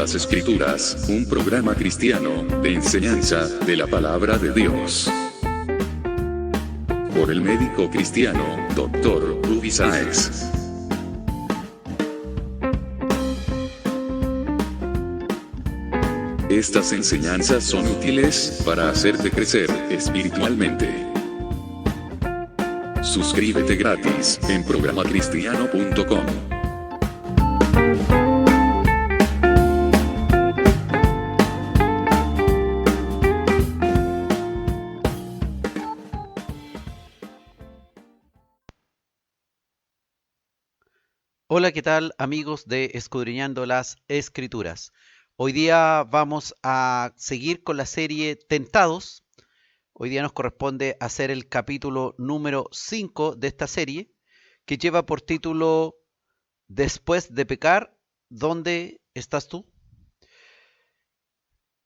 las Escrituras, un programa cristiano de enseñanza de la palabra de Dios. Por el médico cristiano, Dr. Rudy Sáenz. Estas enseñanzas son útiles para hacerte crecer espiritualmente. Suscríbete gratis en programacristiano.com. Hola, ¿qué tal amigos de Escudriñando las Escrituras? Hoy día vamos a seguir con la serie Tentados. Hoy día nos corresponde hacer el capítulo número 5 de esta serie, que lleva por título Después de pecar, ¿dónde estás tú?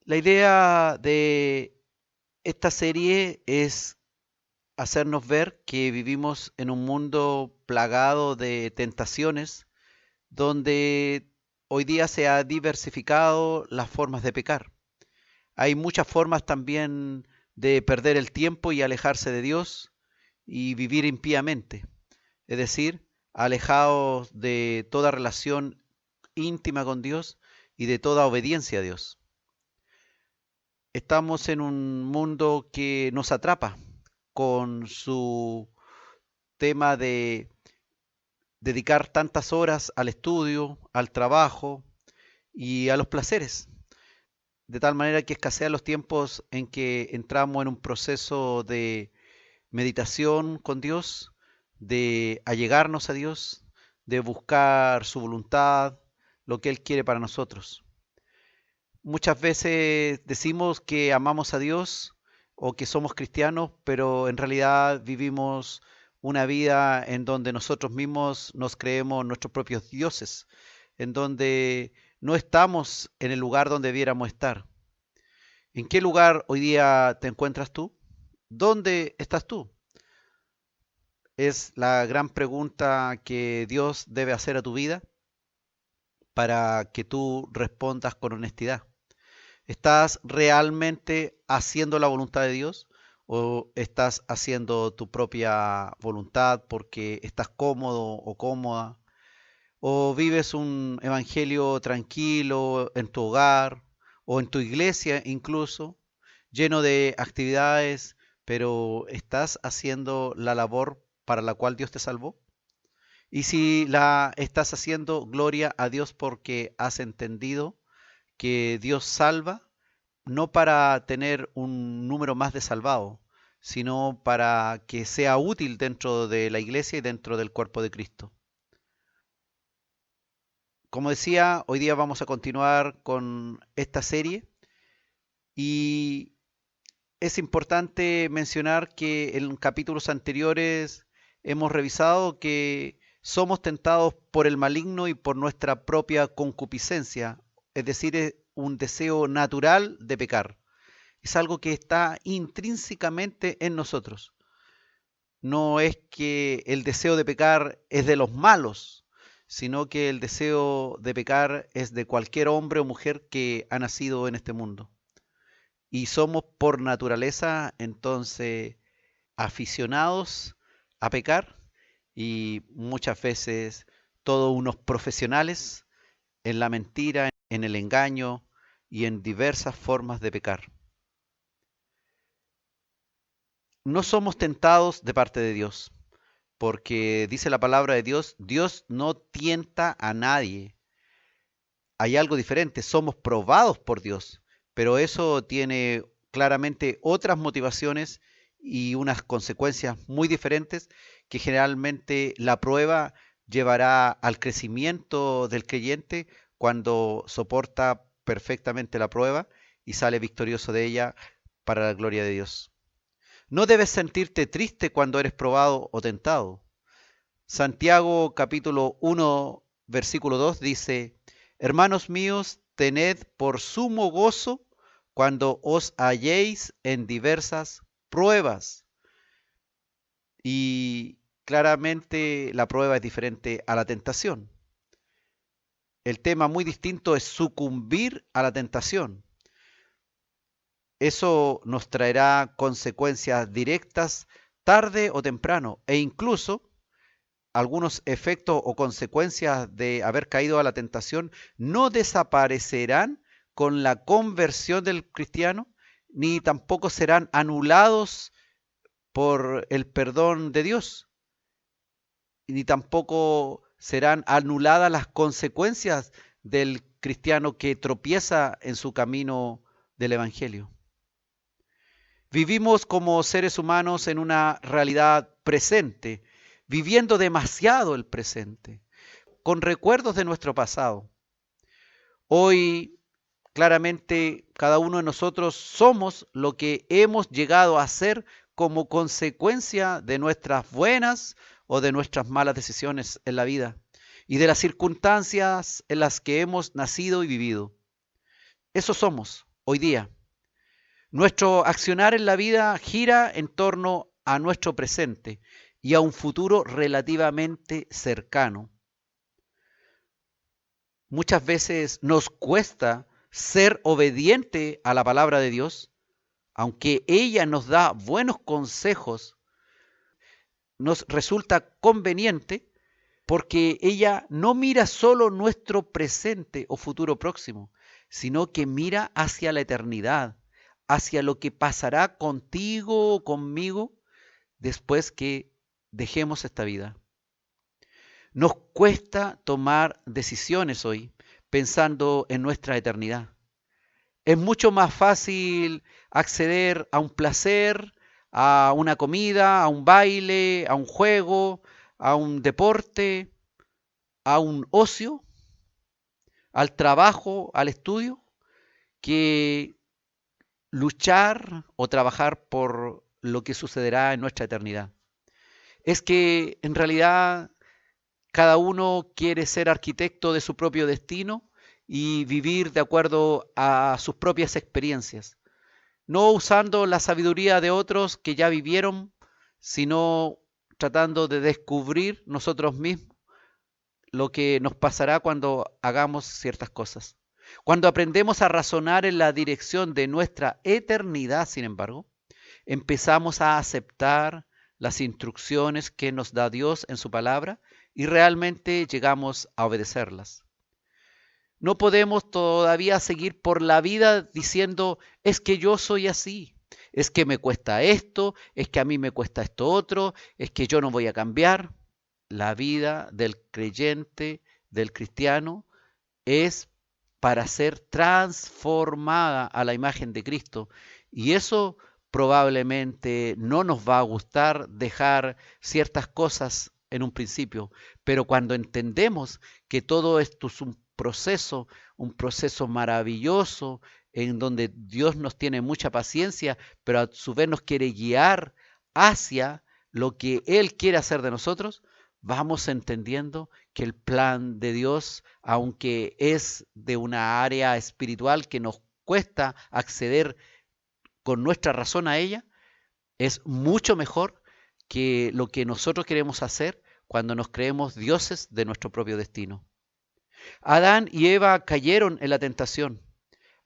La idea de esta serie es hacernos ver que vivimos en un mundo plagado de tentaciones, donde hoy día se ha diversificado las formas de pecar. Hay muchas formas también de perder el tiempo y alejarse de Dios y vivir impíamente, es decir, alejados de toda relación íntima con Dios y de toda obediencia a Dios. Estamos en un mundo que nos atrapa con su tema de dedicar tantas horas al estudio, al trabajo y a los placeres, de tal manera que escasean los tiempos en que entramos en un proceso de meditación con Dios, de allegarnos a Dios, de buscar su voluntad, lo que Él quiere para nosotros. Muchas veces decimos que amamos a Dios o que somos cristianos, pero en realidad vivimos una vida en donde nosotros mismos nos creemos nuestros propios dioses, en donde no estamos en el lugar donde debiéramos estar. ¿En qué lugar hoy día te encuentras tú? ¿Dónde estás tú? Es la gran pregunta que Dios debe hacer a tu vida para que tú respondas con honestidad. ¿Estás realmente haciendo la voluntad de Dios o estás haciendo tu propia voluntad porque estás cómodo o cómoda? ¿O vives un evangelio tranquilo en tu hogar o en tu iglesia incluso, lleno de actividades, pero estás haciendo la labor para la cual Dios te salvó? Y si la estás haciendo, gloria a Dios porque has entendido que Dios salva no para tener un número más de salvados, sino para que sea útil dentro de la iglesia y dentro del cuerpo de Cristo. Como decía, hoy día vamos a continuar con esta serie y es importante mencionar que en capítulos anteriores hemos revisado que somos tentados por el maligno y por nuestra propia concupiscencia, es decir, es un deseo natural de pecar. Es algo que está intrínsecamente en nosotros. No es que el deseo de pecar es de los malos, sino que el deseo de pecar es de cualquier hombre o mujer que ha nacido en este mundo. Y somos por naturaleza entonces aficionados a pecar y muchas veces todos unos profesionales en la mentira, en el engaño y en diversas formas de pecar. No somos tentados de parte de Dios, porque dice la palabra de Dios, Dios no tienta a nadie. Hay algo diferente, somos probados por Dios, pero eso tiene claramente otras motivaciones y unas consecuencias muy diferentes que generalmente la prueba llevará al crecimiento del creyente cuando soporta perfectamente la prueba y sale victorioso de ella para la gloria de Dios. No debes sentirte triste cuando eres probado o tentado. Santiago capítulo 1, versículo 2 dice, Hermanos míos, tened por sumo gozo cuando os halléis en diversas pruebas. Y claramente la prueba es diferente a la tentación. El tema muy distinto es sucumbir a la tentación. Eso nos traerá consecuencias directas tarde o temprano, e incluso algunos efectos o consecuencias de haber caído a la tentación no desaparecerán con la conversión del cristiano, ni tampoco serán anulados por el perdón de Dios, ni tampoco serán anuladas las consecuencias del cristiano que tropieza en su camino del Evangelio. Vivimos como seres humanos en una realidad presente, viviendo demasiado el presente, con recuerdos de nuestro pasado. Hoy, claramente, cada uno de nosotros somos lo que hemos llegado a ser como consecuencia de nuestras buenas o de nuestras malas decisiones en la vida y de las circunstancias en las que hemos nacido y vivido. Eso somos hoy día. Nuestro accionar en la vida gira en torno a nuestro presente y a un futuro relativamente cercano. Muchas veces nos cuesta ser obediente a la palabra de Dios, aunque ella nos da buenos consejos, nos resulta conveniente porque ella no mira solo nuestro presente o futuro próximo, sino que mira hacia la eternidad, hacia lo que pasará contigo o conmigo después que dejemos esta vida. Nos cuesta tomar decisiones hoy pensando en nuestra eternidad. Es mucho más fácil acceder a un placer, a una comida, a un baile, a un juego, a un deporte, a un ocio, al trabajo, al estudio, que luchar o trabajar por lo que sucederá en nuestra eternidad. Es que en realidad cada uno quiere ser arquitecto de su propio destino y vivir de acuerdo a sus propias experiencias, no usando la sabiduría de otros que ya vivieron, sino tratando de descubrir nosotros mismos lo que nos pasará cuando hagamos ciertas cosas. Cuando aprendemos a razonar en la dirección de nuestra eternidad, sin embargo, empezamos a aceptar las instrucciones que nos da Dios en su palabra y realmente llegamos a obedecerlas. No podemos todavía seguir por la vida diciendo, es que yo soy así, es que me cuesta esto, es que a mí me cuesta esto otro, es que yo no voy a cambiar. La vida del creyente, del cristiano, es para ser transformada a la imagen de Cristo. Y eso probablemente no nos va a gustar dejar ciertas cosas en un principio, pero cuando entendemos que todo esto es un proceso maravilloso en donde Dios nos tiene mucha paciencia, pero a su vez nos quiere guiar hacia lo que Él quiere hacer de nosotros, vamos entendiendo que el plan de Dios, aunque es de una área espiritual que nos cuesta acceder con nuestra razón a ella, es mucho mejor que lo que nosotros queremos hacer cuando nos creemos dioses de nuestro propio destino. Adán y Eva cayeron en la tentación,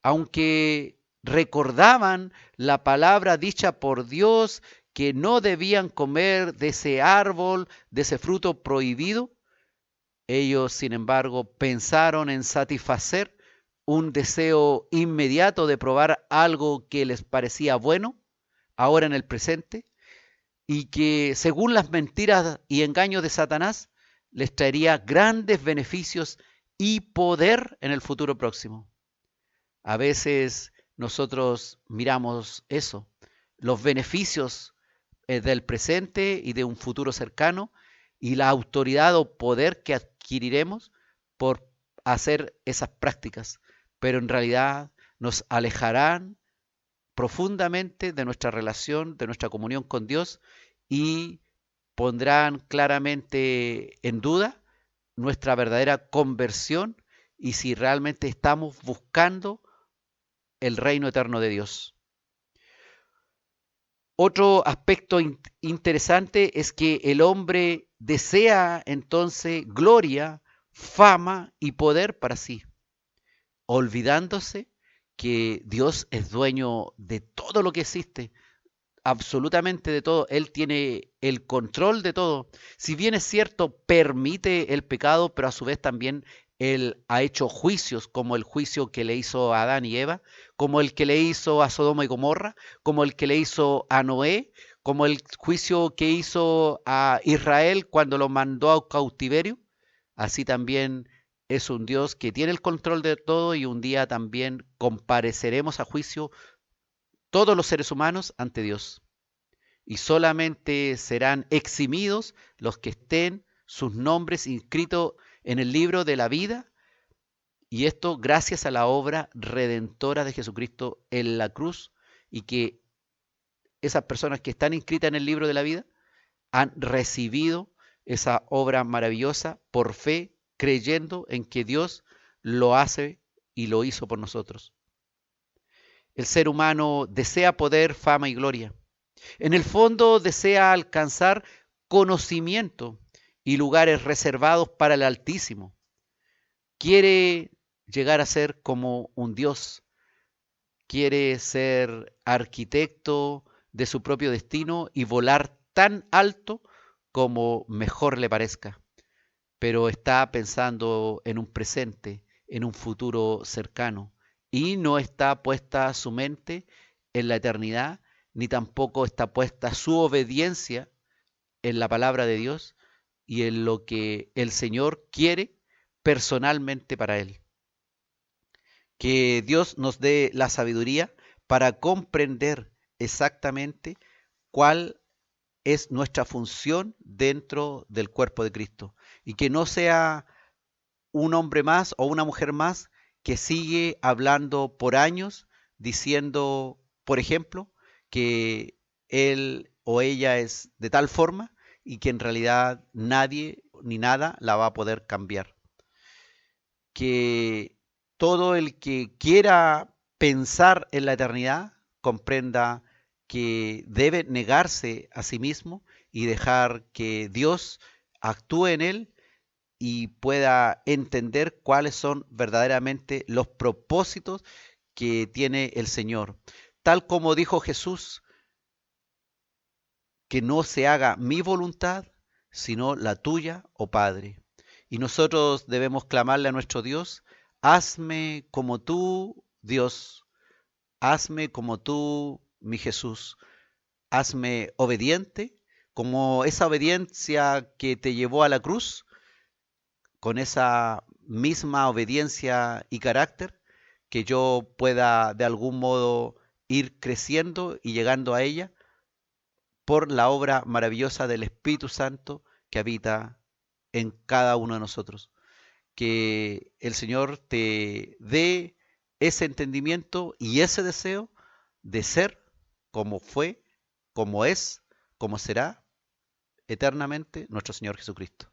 aunque recordaban la palabra dicha por Dios que no debían comer de ese árbol, de ese fruto prohibido. Ellos, sin embargo, pensaron en satisfacer un deseo inmediato de probar algo que les parecía bueno, ahora en el presente, y que, según las mentiras y engaños de Satanás, les traería grandes beneficios y poder en el futuro próximo. A veces nosotros miramos eso, los beneficios del presente y de un futuro cercano y la autoridad o poder que adquiriremos por hacer esas prácticas, pero en realidad nos alejarán profundamente de nuestra relación, de nuestra comunión con Dios y pondrán claramente en duda nuestra verdadera conversión y si realmente estamos buscando el reino eterno de Dios. Otro aspecto interesante es que el hombre desea entonces gloria fama y poder para sí, olvidándose que Dios es dueño de todo lo que existe, absolutamente de todo. Él tiene el control de todo. Si bien es cierto, permite el pecado, pero a su vez también Él ha hecho juicios, como el juicio que le hizo a Adán y Eva, como el que le hizo a Sodoma y Gomorra, como el que le hizo a Noé, como el juicio que hizo a Israel cuando lo mandó a cautiverio. Así también es un Dios que tiene el control de todo, y un día también compareceremos a juicio todos los seres humanos ante Dios. Y solamente serán eximidos los que estén sus nombres inscritos en el libro de la vida, y esto gracias a la obra redentora de Jesucristo en la cruz, y que esas personas que están inscritas en el libro de la vida han recibido esa obra maravillosa por fe, creyendo en que Dios lo hace y lo hizo por nosotros. El ser humano desea poder, fama y gloria. En el fondo desea alcanzar conocimiento y lugares reservados para el Altísimo. Quiere llegar a ser como un Dios. Quiere ser arquitecto de su propio destino y volar tan alto como mejor le parezca. Pero está pensando en un presente, en un futuro cercano, y no está puesta su mente en la eternidad, ni tampoco está puesta su obediencia en la palabra de Dios y en lo que el Señor quiere personalmente para él. Que Dios nos dé la sabiduría para comprender exactamente cuál es nuestra función dentro del cuerpo de Cristo, y que no sea un hombre más o una mujer más que sigue hablando por años diciendo, por ejemplo, que él o ella es de tal forma y que en realidad nadie ni nada la va a poder cambiar. Que todo el que quiera pensar en la eternidad comprenda que debe negarse a sí mismo y dejar que Dios actúe en él y pueda entender cuáles son verdaderamente los propósitos que tiene el Señor. Tal como dijo Jesús, que no se haga mi voluntad, sino la tuya, oh Padre. Y nosotros debemos clamarle a nuestro Dios: hazme como tú, Dios, hazme como tú, mi Jesús, hazme obediente, como esa obediencia que te llevó a la cruz, con esa misma obediencia y carácter, que yo pueda de algún modo ir creciendo y llegando a ella por la obra maravillosa del Espíritu Santo que habita en cada uno de nosotros. Que el Señor te dé ese entendimiento y ese deseo de ser como fue, como es, como será eternamente nuestro Señor Jesucristo.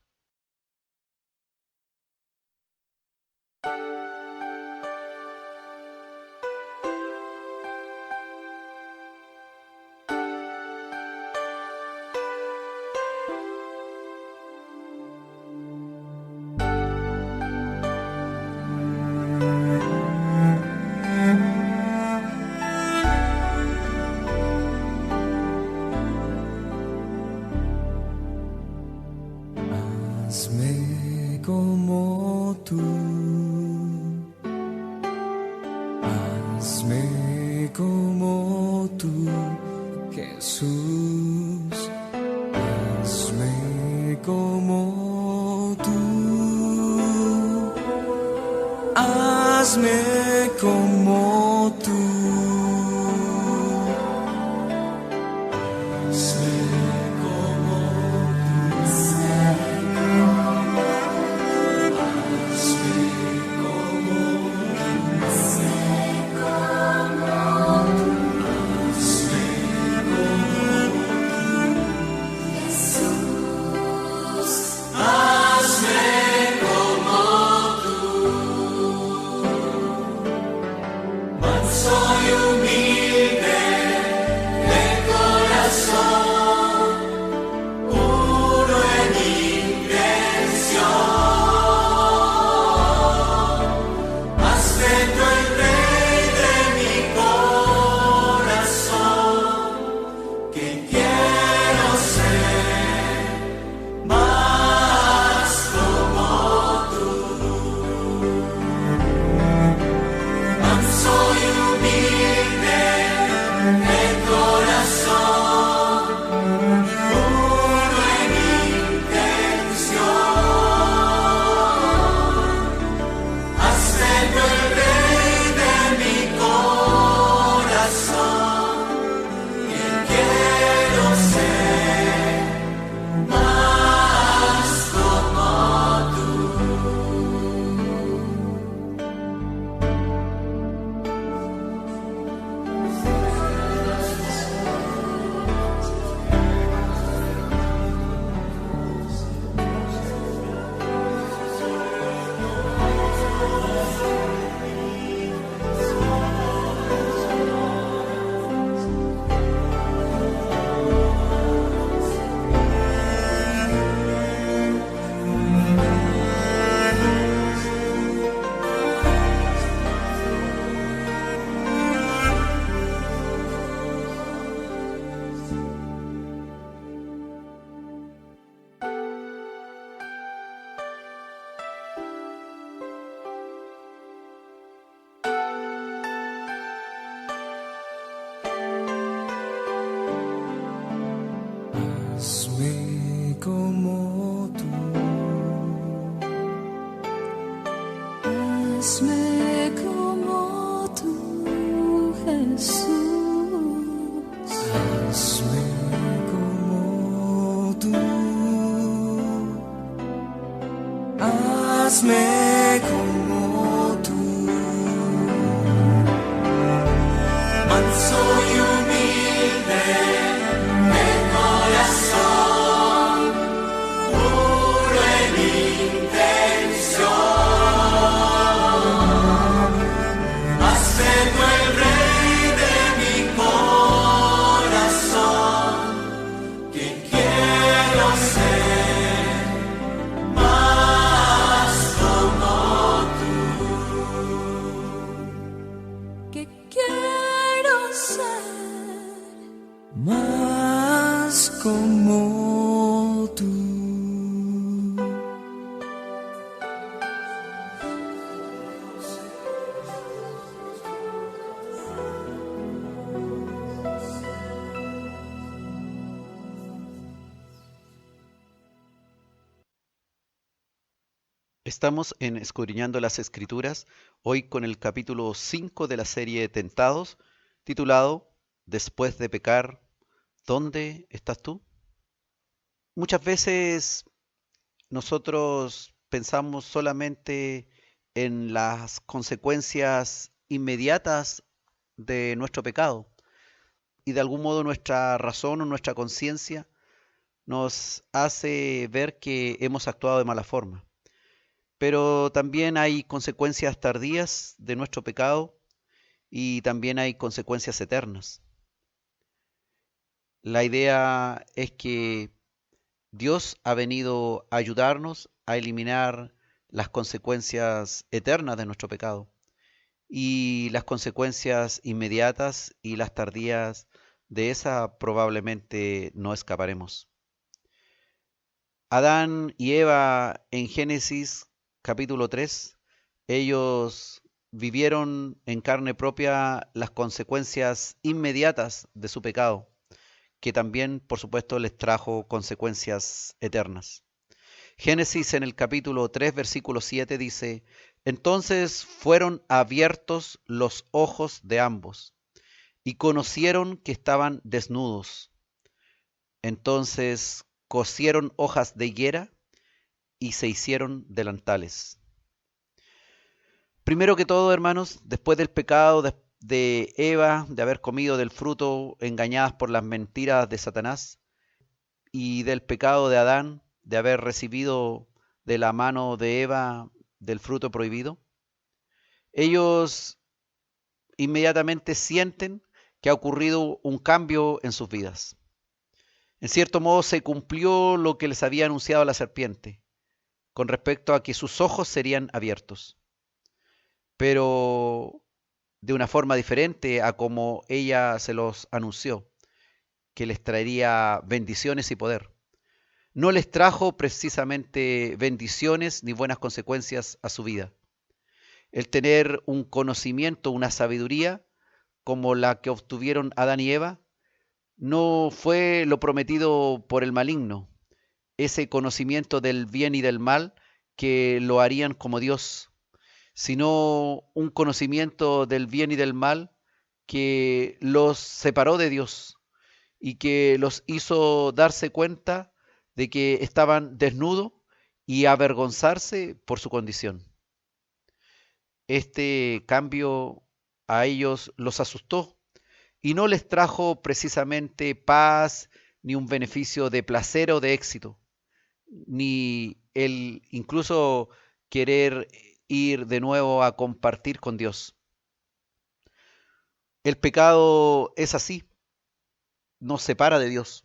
Hazme como tú, hazme como tú, Jesús, hazme como tú, hazme como tú. Hazme como tú, Jesús. Hazme como tú. Hazme como tú. Manso y humilde de corazón, puro en intención. Hazme tú el rey de mi corazón, que quiero ser más como tú. Que quiero ser Más como tú. Estamos en Escudriñando las Escrituras, hoy con el capítulo 5 de la serie Tentados, titulado Después de pecar, ¿dónde estás tú? Muchas veces nosotros pensamos solamente en las consecuencias inmediatas de nuestro pecado y de algún modo nuestra razón o nuestra conciencia nos hace ver que hemos actuado de mala forma. Pero también hay consecuencias tardías de nuestro pecado y también hay consecuencias eternas. La idea es que Dios ha venido a ayudarnos a eliminar las consecuencias eternas de nuestro pecado y las consecuencias inmediatas y las tardías de esa probablemente no escaparemos. Adán y Eva en Génesis capítulo 3, ellos vivieron en carne propia las consecuencias inmediatas de su pecado, que también, por supuesto, les trajo consecuencias eternas. Génesis en el capítulo 3, versículo 7 dice, entonces fueron abiertos los ojos de ambos y conocieron que estaban desnudos. Entonces cosieron hojas de higuera y se hicieron delantales. Primero que todo, hermanos, después del pecado de Eva, de haber comido del fruto engañadas por las mentiras de Satanás, y del pecado de Adán, de haber recibido de la mano de Eva del fruto prohibido, ellos inmediatamente sienten que ha ocurrido un cambio en sus vidas. En cierto modo se cumplió lo que les había anunciado la serpiente, con respecto a que sus ojos serían abiertos, pero de una forma diferente a como ella se los anunció, que les traería bendiciones y poder. No les trajo precisamente bendiciones ni buenas consecuencias a su vida. El tener un conocimiento, una sabiduría, como la que obtuvieron Adán y Eva, no fue lo prometido por el maligno, ese conocimiento del bien y del mal que lo harían como Dios, sino un conocimiento del bien y del mal que los separó de Dios y que los hizo darse cuenta de que estaban desnudos y avergonzarse por su condición. Este cambio a ellos los asustó y no les trajo precisamente paz, ni un beneficio de placer o de éxito, ni el incluso querer ir de nuevo a compartir con Dios. El pecado es así, nos separa de Dios.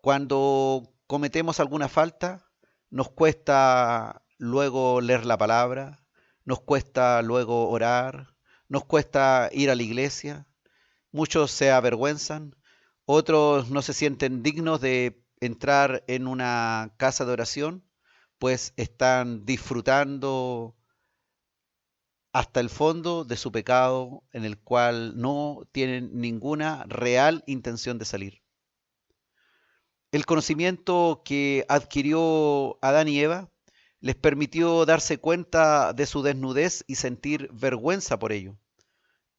Cuando cometemos alguna falta, nos cuesta luego leer la palabra, nos cuesta luego orar, nos cuesta ir a la iglesia. Muchos se avergüenzan, otros no se sienten dignos de entrar en una casa de oración, pues están disfrutando hasta el fondo de su pecado en el cual no tienen ninguna real intención de salir. El conocimiento que adquirió Adán y Eva les permitió darse cuenta de su desnudez y sentir vergüenza por ello,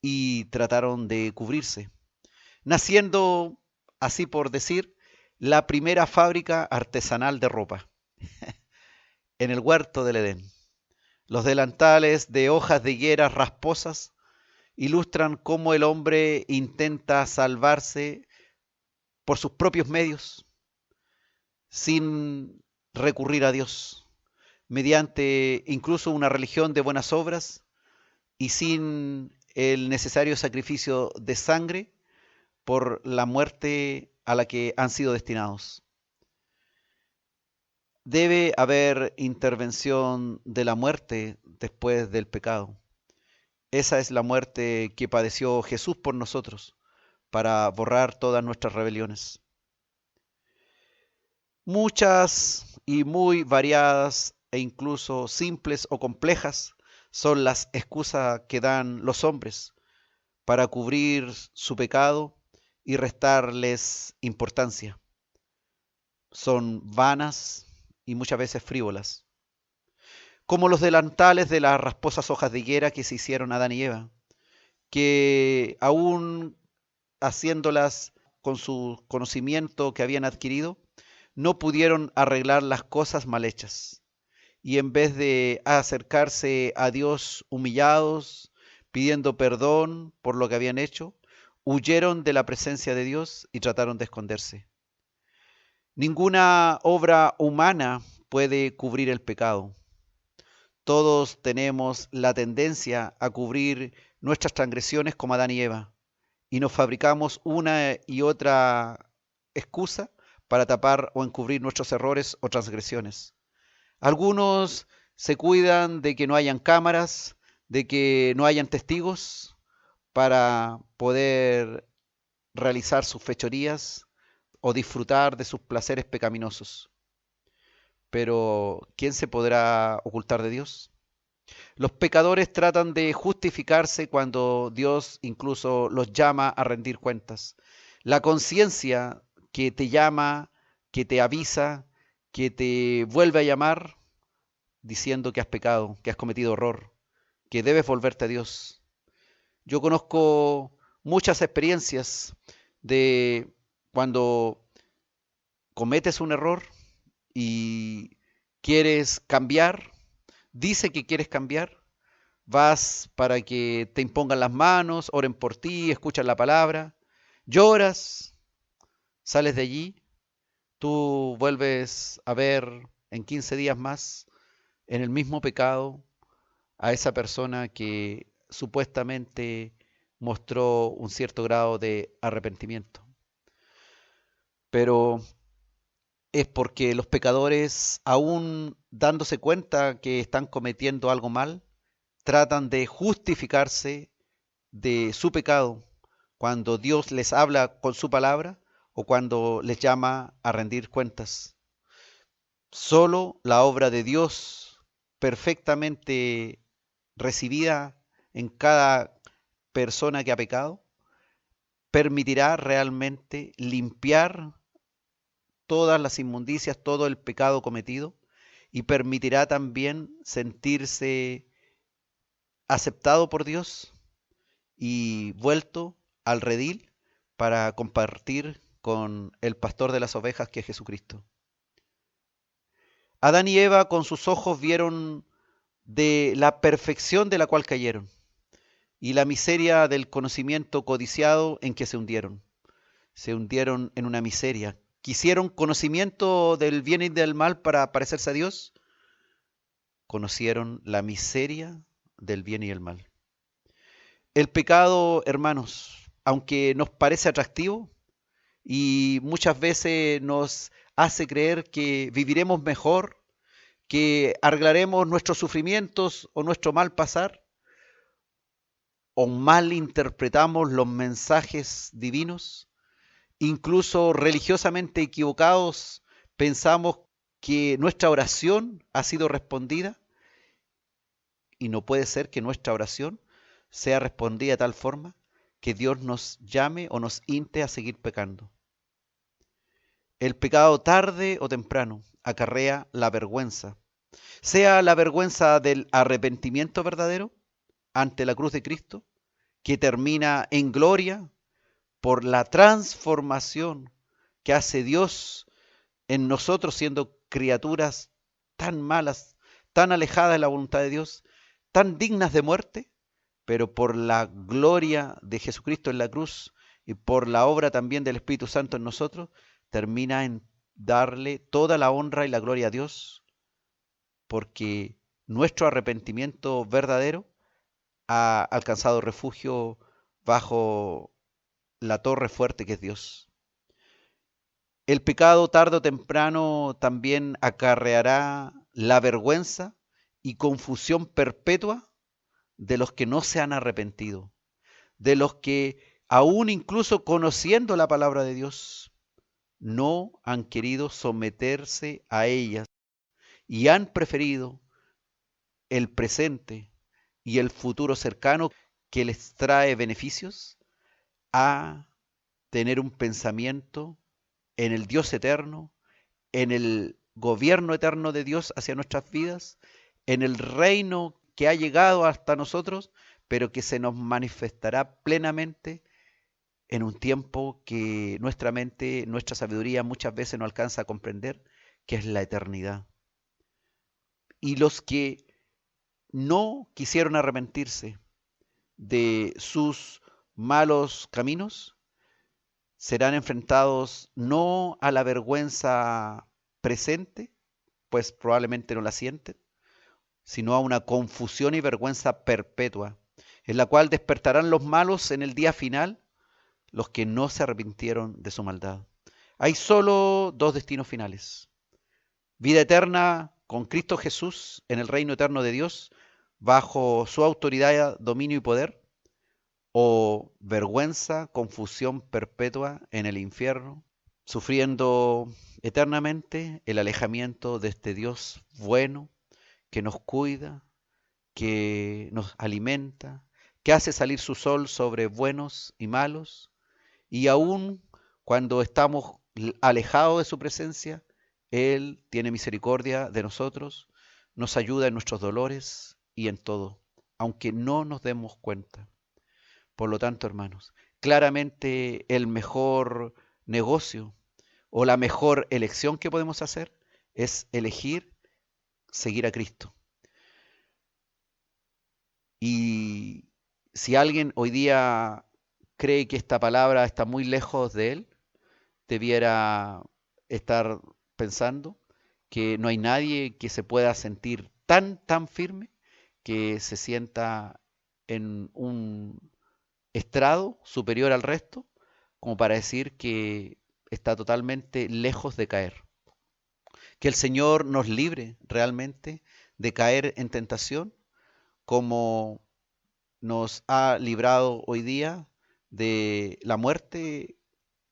y trataron de cubrirse, naciendo, así por decir, la primera fábrica artesanal de ropa en el huerto del Edén. Los delantales de hojas de higuera rasposas ilustran cómo el hombre intenta salvarse por sus propios medios, sin recurrir a Dios, mediante incluso una religión de buenas obras y sin el necesario sacrificio de sangre por la muerte a la que han sido destinados. Debe haber intervención de la muerte después del pecado. Esa es la muerte que padeció Jesús por nosotros, para borrar todas nuestras rebeliones. Muchas y muy variadas e incluso simples o complejas son las excusas que dan los hombres para cubrir su pecado y restarles importancia. Son vanas y muchas veces frívolas, como los delantales de las rasposas hojas de higuera que se hicieron Adán y Eva, que aún haciéndolas con su conocimiento que habían adquirido, no pudieron arreglar las cosas mal hechas. Y en vez de acercarse a Dios humillados, pidiendo perdón por lo que habían hecho, huyeron de la presencia de Dios y trataron de esconderse. Ninguna obra humana puede cubrir el pecado. Todos tenemos la tendencia a cubrir nuestras transgresiones como Adán y Eva, y nos fabricamos una y otra excusa para tapar o encubrir nuestros errores o transgresiones. Algunos se cuidan de que no hayan cámaras, de que no hayan testigos, para poder realizar sus fechorías o disfrutar de sus placeres pecaminosos. Pero, ¿quién se podrá ocultar de Dios? Los pecadores tratan de justificarse cuando Dios incluso los llama a rendir cuentas. La conciencia que te llama, que te avisa, que te vuelve a llamar diciendo que has pecado, que has cometido error, que debes volverte a Dios. Yo conozco muchas experiencias de cuando cometes un error y quieres cambiar, dice que quieres cambiar, vas para que te impongan las manos, oren por ti, escuchas la palabra, lloras, sales de allí, tú vuelves a ver en 15 días más en el mismo pecado a esa persona que supuestamente mostró un cierto grado de arrepentimiento. Pero es porque los pecadores, aún dándose cuenta que están cometiendo algo mal, tratan de justificarse de su pecado cuando Dios les habla con su palabra o cuando les llama a rendir cuentas. Solo la obra de Dios, perfectamente recibida en cada persona que ha pecado, permitirá realmente limpiar todas las inmundicias, todo el pecado cometido, y permitirá también sentirse aceptado por Dios y vuelto al redil para compartir con el pastor de las ovejas, que es Jesucristo. Adán y Eva con sus ojos vieron de la perfección de la cual cayeron y la miseria del conocimiento codiciado en que se hundieron. Se hundieron en una miseria. ¿Quisieron conocimiento del bien y del mal para parecerse a Dios? Conocieron la miseria del bien y el mal. El pecado, hermanos, aunque nos parece atractivo y muchas veces nos hace creer que viviremos mejor, que arreglaremos nuestros sufrimientos o nuestro mal pasar, o mal interpretamos los mensajes divinos, incluso religiosamente equivocados, pensamos que nuestra oración ha sido respondida, y no puede ser que nuestra oración sea respondida de tal forma que Dios nos llame o nos inste a seguir pecando. El pecado tarde o temprano acarrea la vergüenza sea la vergüenza del arrepentimiento verdadero ante la cruz de Cristo, que termina en gloria por la transformación que hace Dios en nosotros siendo criaturas tan malas, tan alejadas de la voluntad de Dios, tan dignas de muerte, pero por la gloria de Jesucristo en la cruz y por la obra también del Espíritu Santo en nosotros, termina en darle toda la honra y la gloria a Dios, porque nuestro arrepentimiento verdadero ha alcanzado refugio bajo la torre fuerte que es Dios. El pecado tarde o temprano también acarreará la vergüenza y confusión perpetua de los que no se han arrepentido, de los que aún incluso conociendo la palabra de Dios, no han querido someterse a ellas y han preferido el presente y el futuro cercano que les trae beneficios a tener un pensamiento en el Dios eterno, en el gobierno eterno de Dios hacia nuestras vidas, en el reino que ha llegado hasta nosotros, pero que se nos manifestará plenamente en un tiempo que nuestra mente, nuestra sabiduría muchas veces no alcanza a comprender, que es la eternidad. Y los que no quisieron arrepentirse de sus malos caminos serán enfrentados no a la vergüenza presente, pues probablemente no la sienten, sino a una confusión y vergüenza perpetua, en la cual despertarán los malos en el día final, los que no se arrepintieron de su maldad. Hay solo dos destinos finales: vida eterna con Cristo Jesús en el reino eterno de Dios, bajo su autoridad, dominio y poder, o vergüenza, confusión perpetua en el infierno, sufriendo eternamente el alejamiento de este Dios bueno, que nos cuida, que nos alimenta, que hace salir su sol sobre buenos y malos, y aun cuando estamos alejados de su presencia, Él tiene misericordia de nosotros, nos ayuda en nuestros dolores y en todo, aunque no nos demos cuenta. Por lo tanto, hermanos, claramente el mejor negocio o la mejor elección que podemos hacer es elegir seguir a Cristo. Y si alguien hoy día cree que esta palabra está muy lejos de él, debiera estar pensando que no hay nadie que se pueda sentir tan firme que se sienta en un estrado superior al resto como para decir que está totalmente lejos de caer. Que el Señor nos libre realmente de caer en tentación, como nos ha librado hoy día de la muerte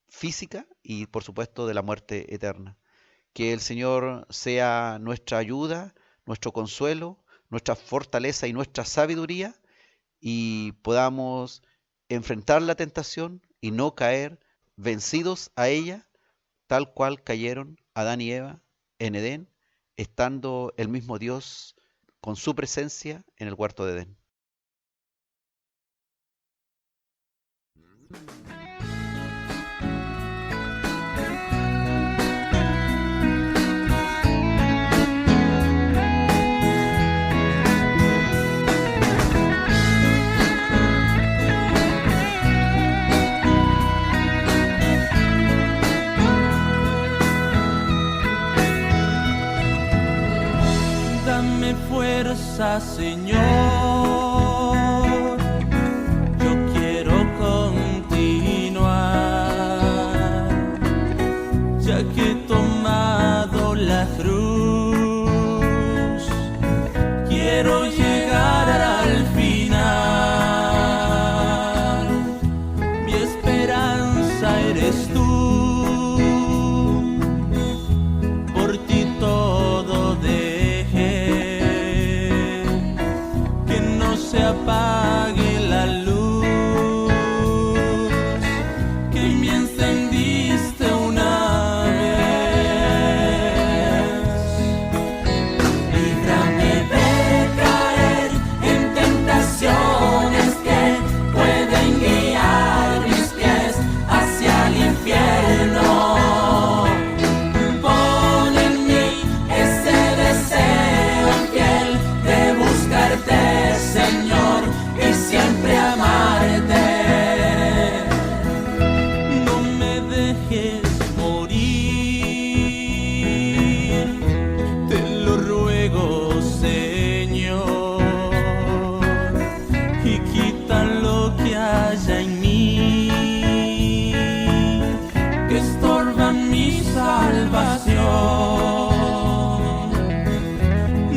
física y por supuesto de la muerte eterna. Que el Señor sea nuestra ayuda, nuestro consuelo, nuestra fortaleza y nuestra sabiduría, y podamos enfrentar la tentación y no caer vencidos a ella, tal cual cayeron Adán y Eva en Edén, estando el mismo Dios con su presencia en el huerto de Edén. Dame fuerza, Señor, yo quiero continuar, ya que he tomado la cruz, quiero llegar al final, mi esperanza eres tú. Por ti todo dejé, que no dejes morir, te lo ruego, Señor, y quita lo que haya en mí, que estorba mi salvación.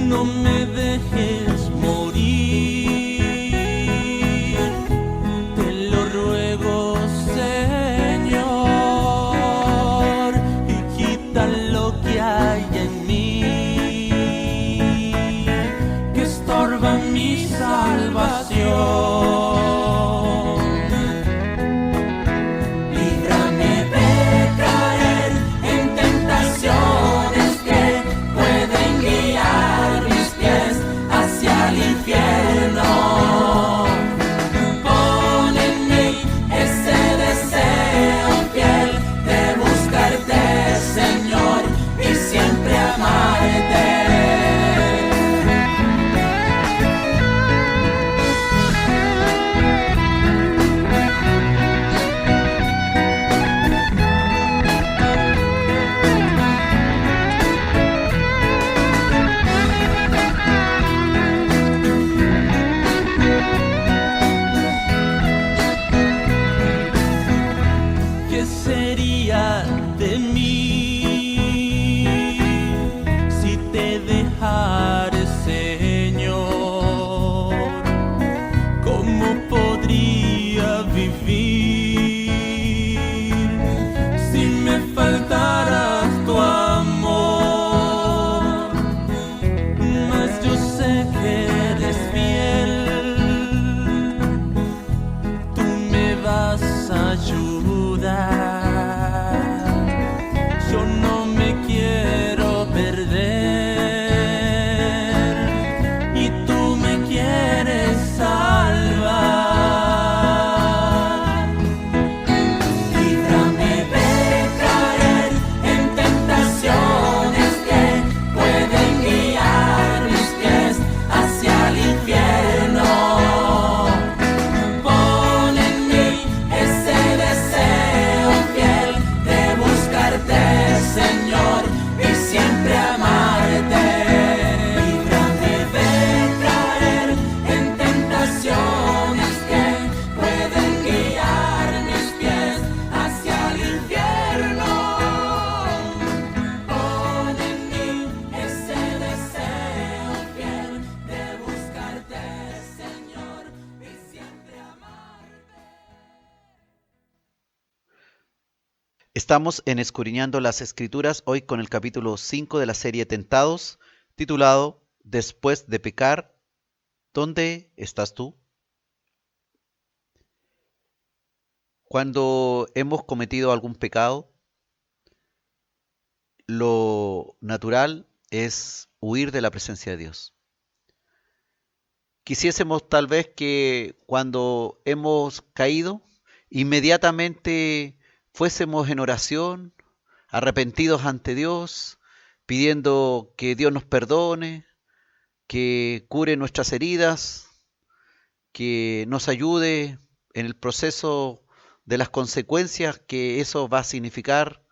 No me dejes morir, te lo ruego, Señor, y quita lo que hay en mí, que estorba mi salvación. Líbrame de caer en tentaciones que pueden guiar mis pies hacia el infierno. Pon en mí ese deseo fiel de buscarte, Señor, y siempre amarte. ¿Qué sería de mí si te dejara, Señor? ¿Cómo podría vivir si me faltara tu amor? Mas yo sé que eres fiel, tú me vas a ayudar. Yo no me quiero perder y tú me quieres salvar. Líbrame de caer en tentaciones que pueden guiar mis pies hacia el infierno. Pon en mí ese deseo fiel de buscarte, Señor, y siempre amarte. Líbrame de caer en tentaciones que pueden guiar mis pies hacia el infierno. Pon en mí ese deseo fiel de buscarte, Señor, y siempre amarte. Estamos en Escudriñando las Escrituras, hoy con el capítulo 5 de la serie Tentados, titulado Después de pecar, ¿dónde estás tú? Cuando hemos cometido algún pecado, lo natural es huir de la presencia de Dios. Quisiésemos tal vez que cuando hemos caído, inmediatamente fuésemos en oración, arrepentidos ante Dios, pidiendo que Dios nos perdone, que cure nuestras heridas, que nos ayude en el proceso de las consecuencias que eso va a significar,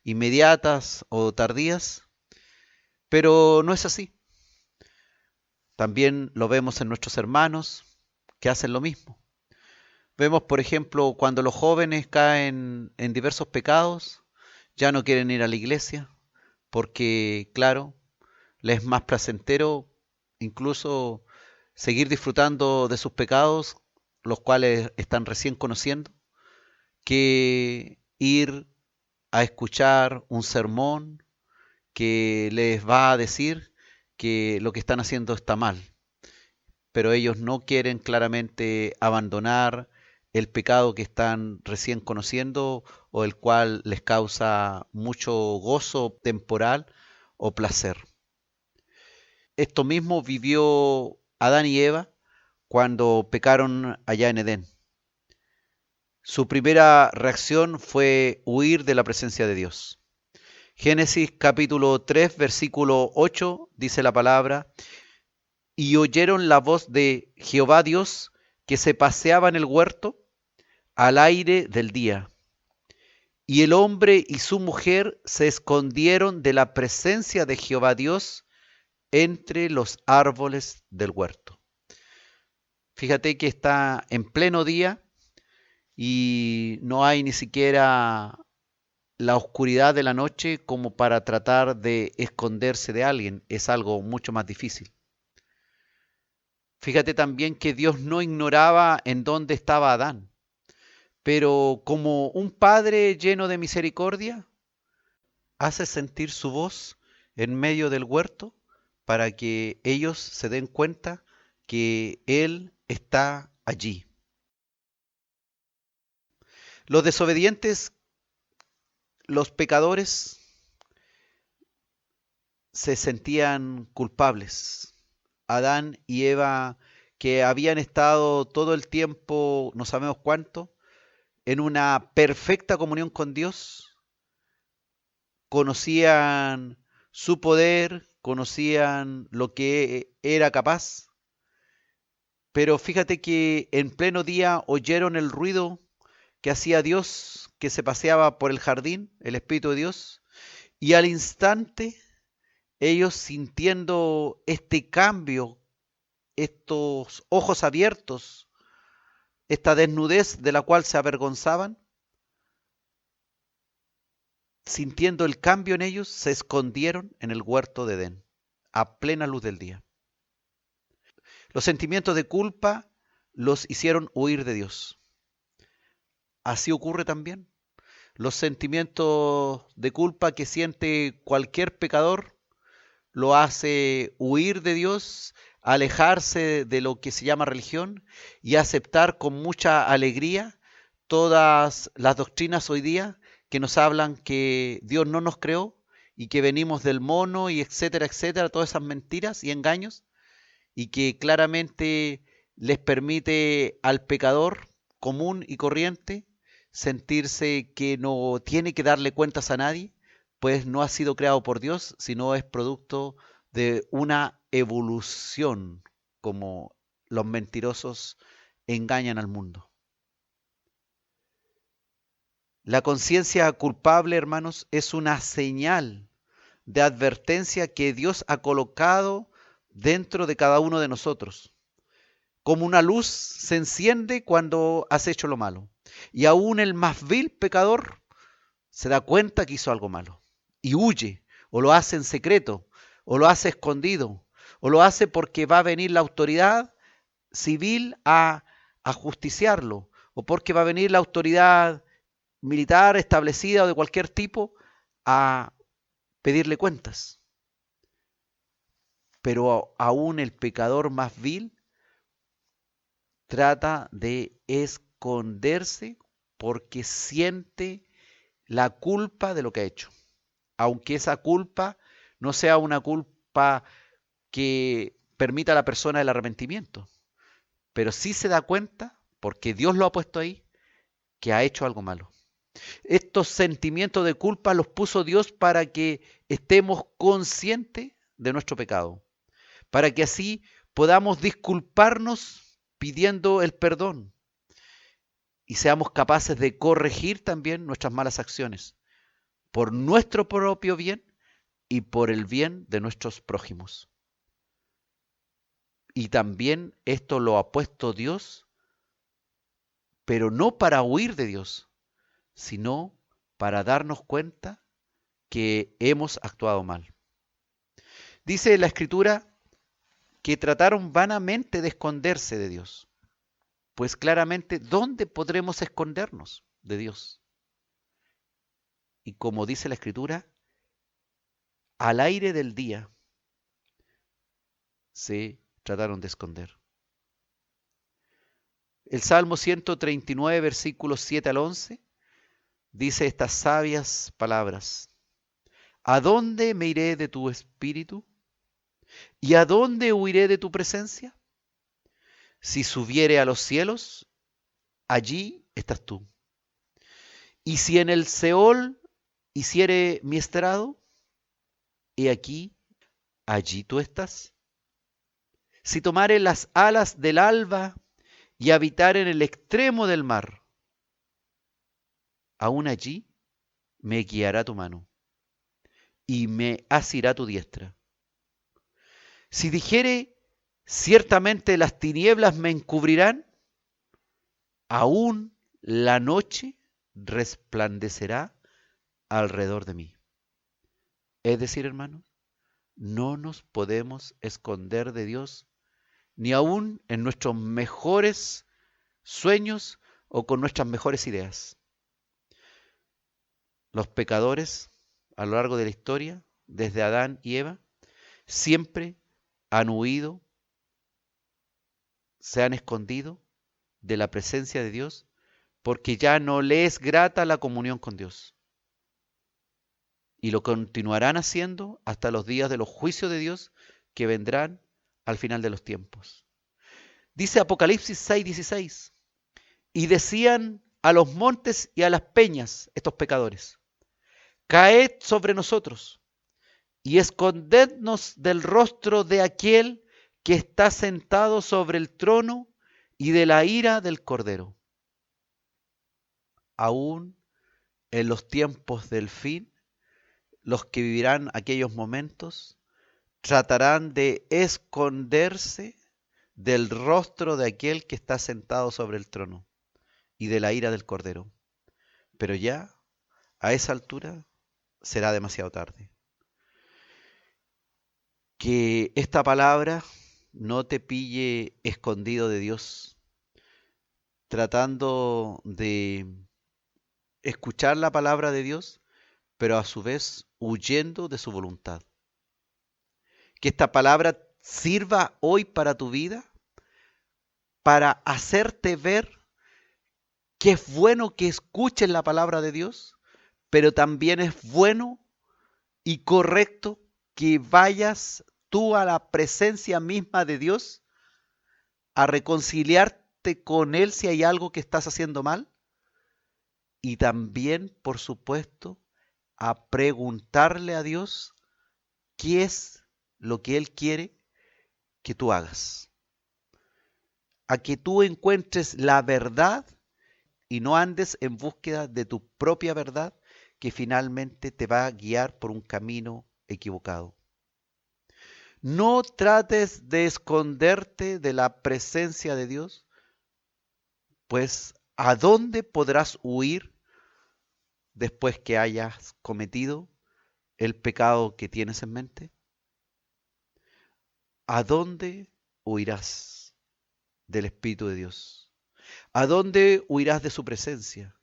inmediatas o tardías, pero no es así. También lo vemos en nuestros hermanos que hacen lo mismo. Vemos, por ejemplo, cuando los jóvenes caen en diversos pecados, ya no quieren ir a la iglesia, porque, claro, les es más placentero incluso seguir disfrutando de sus pecados, los cuales están recién conociendo, que ir a escuchar un sermón que les va a decir que lo que están haciendo está mal. Pero ellos no quieren claramente abandonar el pecado que están recién conociendo o el cual les causa mucho gozo temporal o placer. Esto mismo vivió Adán y Eva cuando pecaron allá en Edén. Su primera reacción fue huir de la presencia de Dios. Génesis capítulo 3, versículo 8 dice la palabra: y oyeron la voz de Jehová Dios que se paseaba en el huerto al aire del día. Y el hombre y su mujer se escondieron de la presencia de Jehová Dios entre los árboles del huerto. Fíjate que está en pleno día y no hay ni siquiera la oscuridad de la noche como para tratar de esconderse de alguien. Es algo mucho más difícil. Fíjate también que Dios no ignoraba en dónde estaba Adán, pero como un padre lleno de misericordia, hace sentir su voz en medio del huerto para que ellos se den cuenta que Él está allí. Los desobedientes, los pecadores, se sentían culpables. Adán y Eva, que habían estado todo el tiempo, no sabemos cuánto, en una perfecta comunión con Dios, conocían su poder, conocían lo que era capaz, pero fíjate que en pleno día oyeron el ruido que hacía Dios, que se paseaba por el jardín, el Espíritu de Dios, y al instante ellos sintiendo este cambio, estos ojos abiertos, esta desnudez de la cual se avergonzaban, sintiendo el cambio en ellos, se escondieron en el huerto de Edén, a plena luz del día. Los sentimientos de culpa los hicieron huir de Dios. Así ocurre también. Los sentimientos de culpa que siente cualquier pecador lo hace huir de Dios, alejarse de lo que se llama religión y aceptar con mucha alegría todas las doctrinas hoy día que nos hablan que Dios no nos creó y que venimos del mono y etcétera, etcétera, todas esas mentiras y engaños, y que claramente les permite al pecador común y corriente sentirse que no tiene que darle cuentas a nadie, pues no ha sido creado por Dios, sino es producto de una evolución, como los mentirosos engañan al mundo. La conciencia culpable, hermanos, es una señal de advertencia que Dios ha colocado dentro de cada uno de nosotros. Como una luz se enciende cuando has hecho lo malo. Y aún el más vil pecador se da cuenta que hizo algo malo y huye, o lo hace en secreto, o lo hace escondido, o lo hace porque va a venir la autoridad civil a justiciarlo, o porque va a venir la autoridad militar establecida o de cualquier tipo a pedirle cuentas. Pero aún el pecador más vil trata de esconderse porque siente la culpa de lo que ha hecho. Aunque esa culpa no sea una culpa que permita a la persona el arrepentimiento, pero sí se da cuenta, porque Dios lo ha puesto ahí, que ha hecho algo malo. Estos sentimientos de culpa los puso Dios para que estemos conscientes de nuestro pecado, para que así podamos disculparnos pidiendo el perdón y seamos capaces de corregir también nuestras malas acciones por nuestro propio bien y por el bien de nuestros prójimos. Y también esto lo ha puesto Dios, pero no para huir de Dios, sino para darnos cuenta que hemos actuado mal. Dice la Escritura que trataron vanamente de esconderse de Dios. Pues claramente, ¿dónde podremos escondernos de Dios? Y como dice la Escritura, al aire del día se trataron de esconder. El Salmo 139, versículos 7 al 11, dice estas sabias palabras. ¿A dónde me iré de tu espíritu? ¿Y a dónde huiré de tu presencia? Si subiere a los cielos, allí estás tú. Y si en el Seol hiciere mi estrado, he aquí, allí tú estás. Si tomare las alas del alba y habitar en el extremo del mar, aún allí me guiará tu mano, y me asirá tu diestra. Si dijere, ciertamente las tinieblas me encubrirán, aún la noche resplandecerá alrededor de mí. Es decir, hermanos, no nos podemos esconder de Dios, ni aún en nuestros mejores sueños o con nuestras mejores ideas. Los pecadores, a lo largo de la historia, desde Adán y Eva, siempre han huido, se han escondido de la presencia de Dios, porque ya no les es grata la comunión con Dios. Y lo continuarán haciendo hasta los días de los juicios de Dios que vendrán al final de los tiempos. Dice Apocalipsis 6:16, y decían a los montes y a las peñas, estos pecadores, caed sobre nosotros y escondednos del rostro de aquel que está sentado sobre el trono y de la ira del Cordero. Aún en los tiempos del fin, los que vivirán aquellos momentos tratarán de esconderse del rostro de aquel que está sentado sobre el trono y de la ira del Cordero. Pero ya, a esa altura, será demasiado tarde. Que esta palabra no te pille escondido de Dios, tratando de escuchar la palabra de Dios, pero a su vez huyendo de su voluntad. Que esta palabra sirva hoy para tu vida, para hacerte ver que es bueno que escuches la palabra de Dios, pero también es bueno y correcto que vayas tú a la presencia misma de Dios a reconciliarte con Él si hay algo que estás haciendo mal, y también, por supuesto, a preguntarle a Dios qué es lo que Él quiere que tú hagas. A que tú encuentres la verdad y no andes en búsqueda de tu propia verdad, que finalmente te va a guiar por un camino equivocado. No trates de esconderte de la presencia de Dios, pues ¿a dónde podrás huir después que hayas cometido el pecado que tienes en mente? ¿A dónde huirás del Espíritu de Dios? ¿A dónde huirás de su presencia?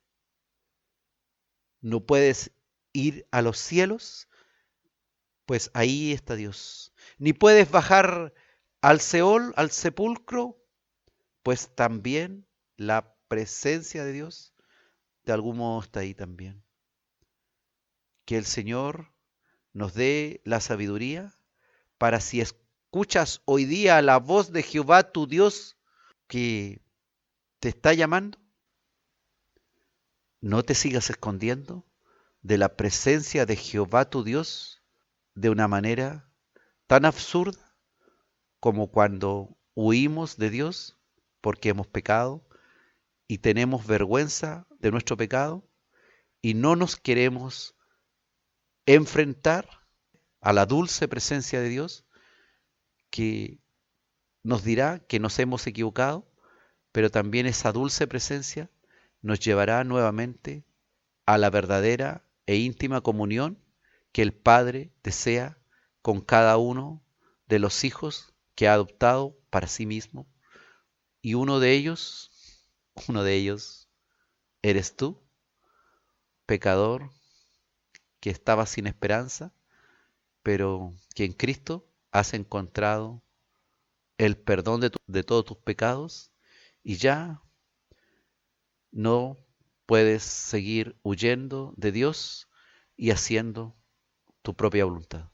¿No puedes ir a los cielos? Pues ahí está Dios. ¿Ni puedes bajar al Seol, al sepulcro? Pues también la presencia de Dios de algún modo está ahí también. Que el Señor nos dé la sabiduría para, si escuchas hoy día la voz de Jehová tu Dios que te está llamando, no te sigas escondiendo de la presencia de Jehová tu Dios de una manera tan absurda como cuando huimos de Dios porque hemos pecado y tenemos vergüenza de nuestro pecado y no nos queremos enfrentar a la dulce presencia de Dios, que nos dirá que nos hemos equivocado, pero también esa dulce presencia nos llevará nuevamente a la verdadera e íntima comunión que el Padre desea con cada uno de los hijos que ha adoptado para sí mismo. Y uno de ellos eres tú, pecador, que estaba sin esperanza, pero que en Cristo has encontrado el perdón de todos tus pecados y ya no puedes seguir huyendo de Dios y haciendo tu propia voluntad.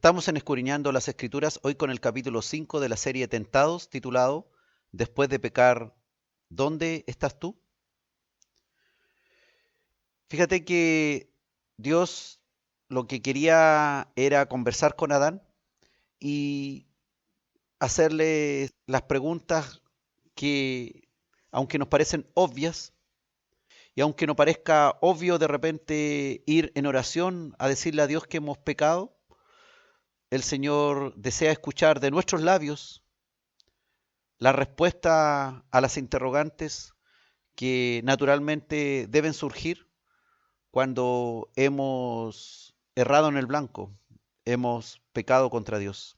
Estamos en Escudriñando las Escrituras, hoy con el capítulo 5 de la serie Tentados, titulado Después de pecar, ¿dónde estás tú? Fíjate que Dios lo que quería era conversar con Adán y hacerle las preguntas que, aunque nos parecen obvias, y aunque no parezca obvio de repente ir en oración a decirle a Dios que hemos pecado, el Señor desea escuchar de nuestros labios la respuesta a las interrogantes que naturalmente deben surgir cuando hemos errado en el blanco, hemos pecado contra Dios.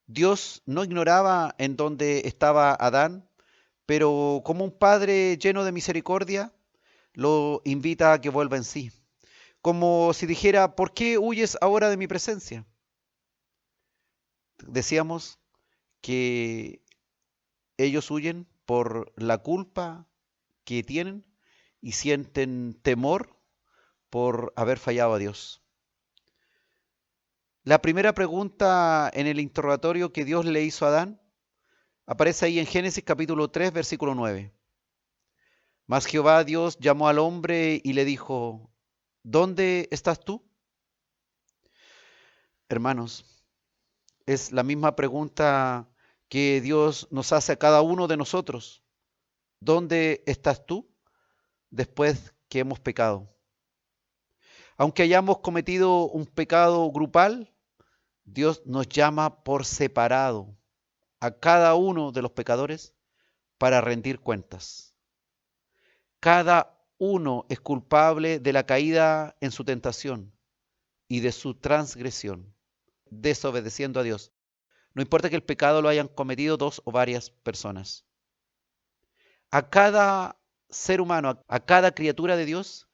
Dios no ignoraba en dónde estaba Adán, pero como un padre lleno de misericordia, lo invita a que vuelva en sí. Como si dijera, ¿por qué huyes ahora de mi presencia? Decíamos que ellos huyen por la culpa que tienen y sienten temor por haber fallado a Dios. La primera pregunta en el interrogatorio que Dios le hizo a Adán aparece ahí en Génesis capítulo 3, versículo 9. Mas Jehová Dios llamó al hombre y le dijo, ¿dónde estás tú? Hermanos, es la misma pregunta que Dios nos hace a cada uno de nosotros. ¿Dónde estás tú después que hemos pecado? Aunque hayamos cometido un pecado grupal, Dios nos llama por separado a cada uno de los pecadores para rendir cuentas. Cada uno es culpable de la caída en su tentación y de su transgresión, desobedeciendo a Dios. No importa que el pecado lo hayan cometido dos o varias personas. A cada ser humano, a cada criatura de Dios,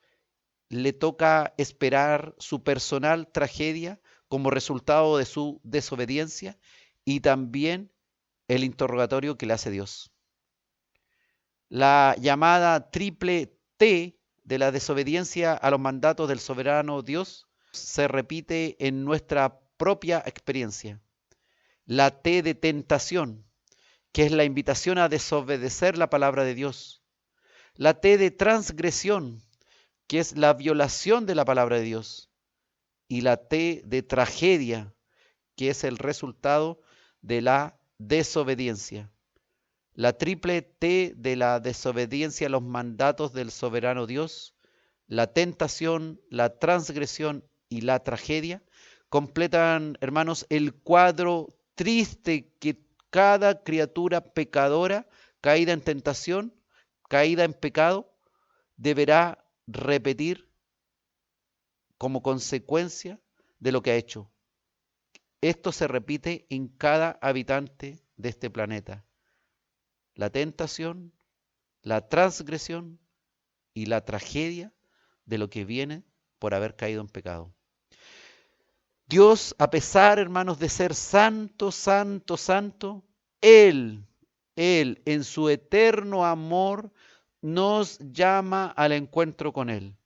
le toca esperar su personal tragedia como resultado de su desobediencia y también el interrogatorio que le hace Dios. La llamada triple T de la desobediencia a los mandatos del soberano Dios se repite en nuestra propia experiencia. La T de tentación, que es la invitación a desobedecer la palabra de Dios. La T de transgresión, que es la violación de la palabra de Dios. Y la T de tragedia, que es el resultado de la desobediencia. La triple T de la desobediencia a los mandatos del soberano Dios, la tentación, la transgresión y la tragedia completan, hermanos, el cuadro triste que cada criatura pecadora, caída en tentación, caída en pecado, deberá repetir como consecuencia de lo que ha hecho. Esto se repite en cada habitante de este planeta. La tentación, la transgresión y la tragedia de lo que viene por haber caído en pecado. Dios, a pesar, hermanos, de ser santo, santo, santo, Él, en su eterno amor, nos llama al encuentro con Él.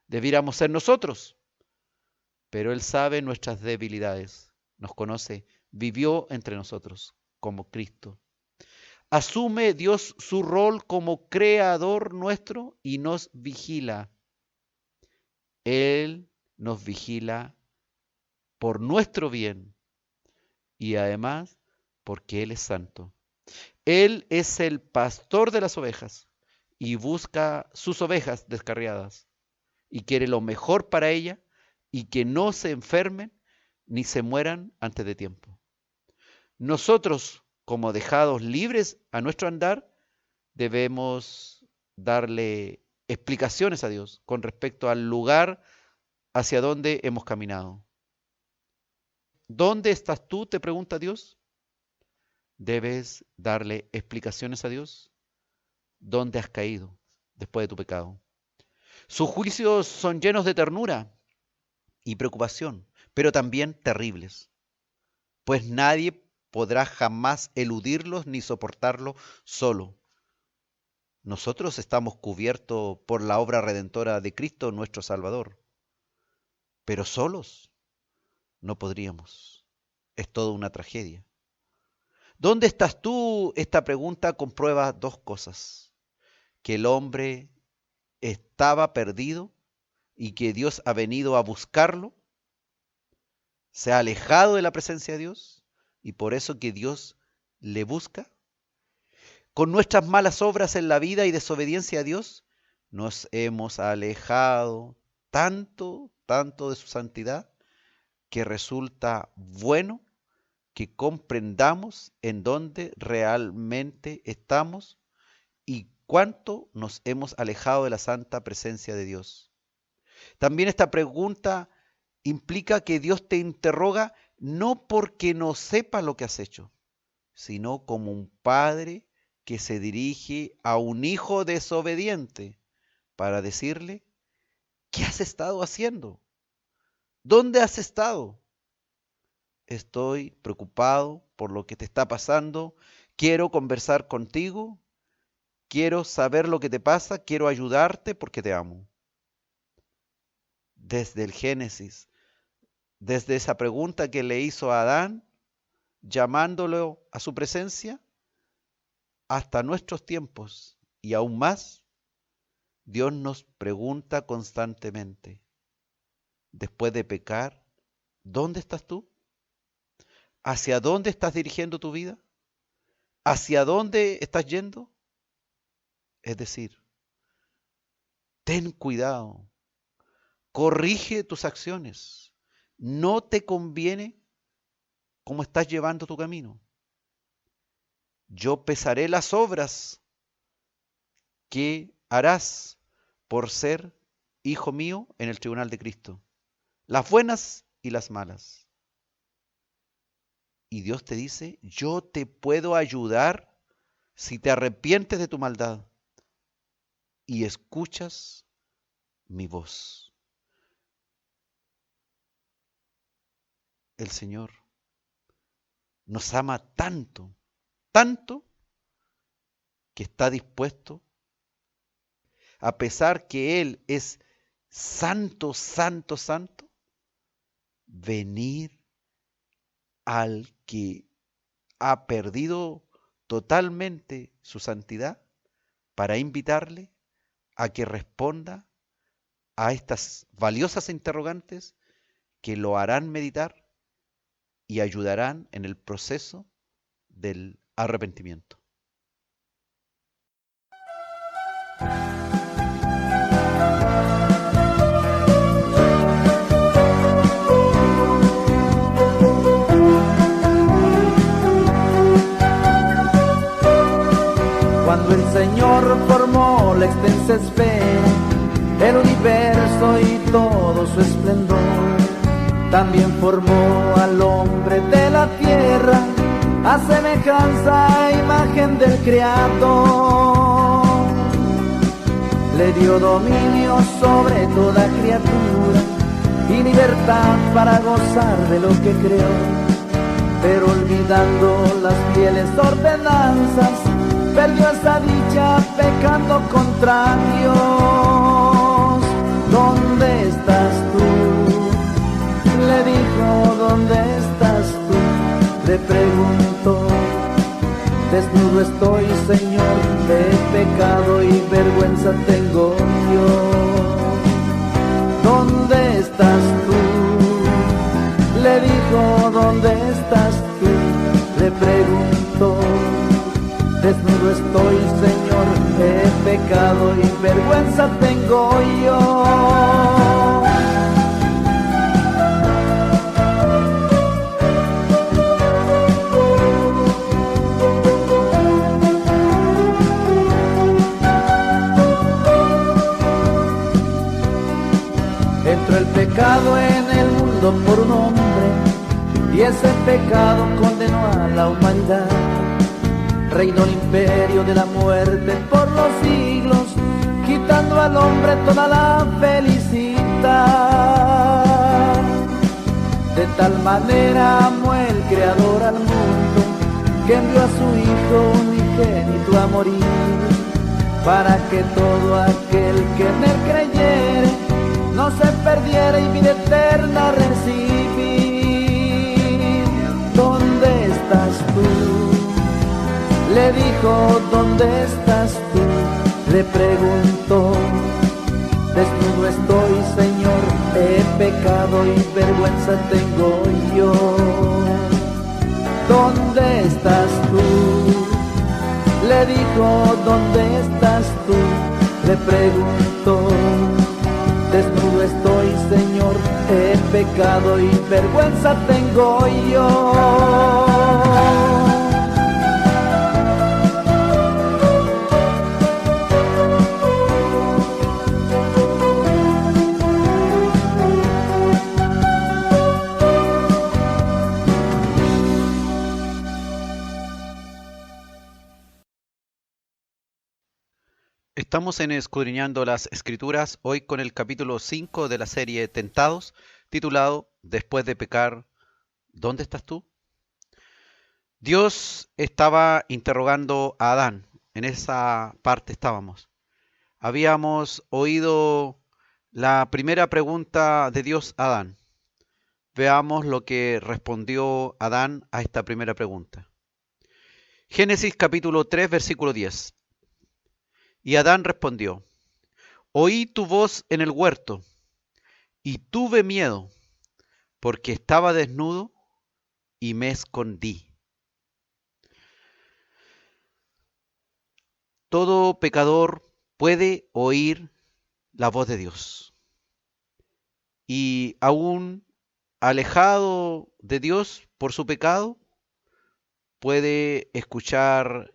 Debiéramos ser nosotros, pero Él sabe nuestras debilidades, nos conoce, vivió entre nosotros como Cristo. Asume Dios su rol como creador nuestro y nos vigila. Él nos vigila por nuestro bien y además porque Él es santo. Él es el pastor de las ovejas y busca sus ovejas descarriadas y quiere lo mejor para ella y que no se enfermen ni se mueran antes de tiempo. Nosotros, como dejados libres a nuestro andar, debemos darle explicaciones a Dios con respecto al lugar hacia donde hemos caminado. ¿Dónde estás tú?, te pregunta Dios. Debes darle explicaciones a Dios. ¿Dónde has caído después de tu pecado? Sus juicios son llenos de ternura y preocupación, pero también terribles, pues nadie podrá jamás eludirlos ni soportarlo solo. Nosotros estamos cubiertos por la obra redentora de Cristo, nuestro Salvador, pero solos no podríamos. Es toda una tragedia. ¿Dónde estás tú? Esta pregunta comprueba dos cosas. Que el hombre estaba perdido y que Dios ha venido a buscarlo, se ha alejado de la presencia de Dios y por eso que Dios le busca. Con nuestras malas obras en la vida y desobediencia a Dios, nos hemos alejado tanto de su santidad, que resulta bueno que comprendamos en dónde realmente estamos y cuánto nos hemos alejado de la santa presencia de Dios. También esta pregunta implica que Dios te interroga no porque no sepa lo que has hecho, sino como un padre que se dirige a un hijo desobediente para decirle, ¿qué has estado haciendo? ¿Dónde has estado? Estoy preocupado por lo que te está pasando, quiero conversar contigo, quiero saber lo que te pasa, quiero ayudarte porque te amo. Desde el Génesis, desde esa pregunta que le hizo a Adán, llamándolo a su presencia, hasta nuestros tiempos y aún más, Dios nos pregunta constantemente, después de pecar, ¿dónde estás tú? ¿Hacia dónde estás dirigiendo tu vida? ¿Hacia dónde estás yendo? Es decir, ten cuidado, corrige tus acciones, no te conviene cómo estás llevando tu camino. Yo pesaré las obras que harás por ser hijo mío en el tribunal de Cristo, las buenas y las malas. Y Dios te dice, yo te puedo ayudar si te arrepientes de tu maldad y escuchas mi voz. El Señor nos ama tanto, tanto, que está dispuesto, a pesar que Él es santo, santo, santo, venir al que ha perdido totalmente su santidad para invitarle a que responda a estas valiosas interrogantes que lo harán meditar y ayudarán en el proceso del arrepentimiento. Cuando el Señor formó la extensa esfera, el universo y todo su esplendor, también formó al hombre de la tierra, a semejanza e imagen del Creador. Le dio dominio sobre toda criatura y libertad para gozar de lo que creó, pero olvidando las fieles ordenanzas, perdió esa dicha pecando contra Dios. ¿Dónde estás tú? Le dijo, ¿dónde estás tú? Le preguntó. Desnudo estoy, Señor, de pecado y vergüenza tengo yo. ¿Dónde estás tú? Le dijo, ¿dónde estás tú? Le preguntó. Desnudo estoy, Señor, de pecado y vergüenza tengo yo. Entró el pecado en el mundo por un hombre, y ese pecado condenó a la humanidad. Reinó el imperio de la muerte por los siglos, quitando al hombre toda la felicidad. De tal manera amó el Creador al mundo, que envió a su Hijo unigénito a morir, para que todo aquel que en él creyere no se perdiera y vida eterna recibir. dijo, ¿dónde estás tú? Le preguntó. Desnudo estoy, Señor, he pecado y vergüenza tengo yo. ¿Dónde estás tú? Le dijo, ¿dónde estás tú? Le preguntó. Desnudo estoy, Señor, he pecado y vergüenza tengo yo. Estamos en Escudriñando las Escrituras, hoy con el capítulo 5 de la serie Tentados, titulado Después de pecar, ¿dónde estás tú? Dios estaba interrogando a Adán, en esa parte estábamos. Habíamos oído la primera pregunta de Dios a Adán. Veamos lo que respondió Adán a esta primera pregunta. Génesis capítulo 3, versículo 10. Y Adán respondió, oí tu voz en el huerto, y tuve miedo, porque estaba desnudo y me escondí. Todo pecador puede oír la voz de Dios. Y aún alejado de Dios por su pecado, puede escuchar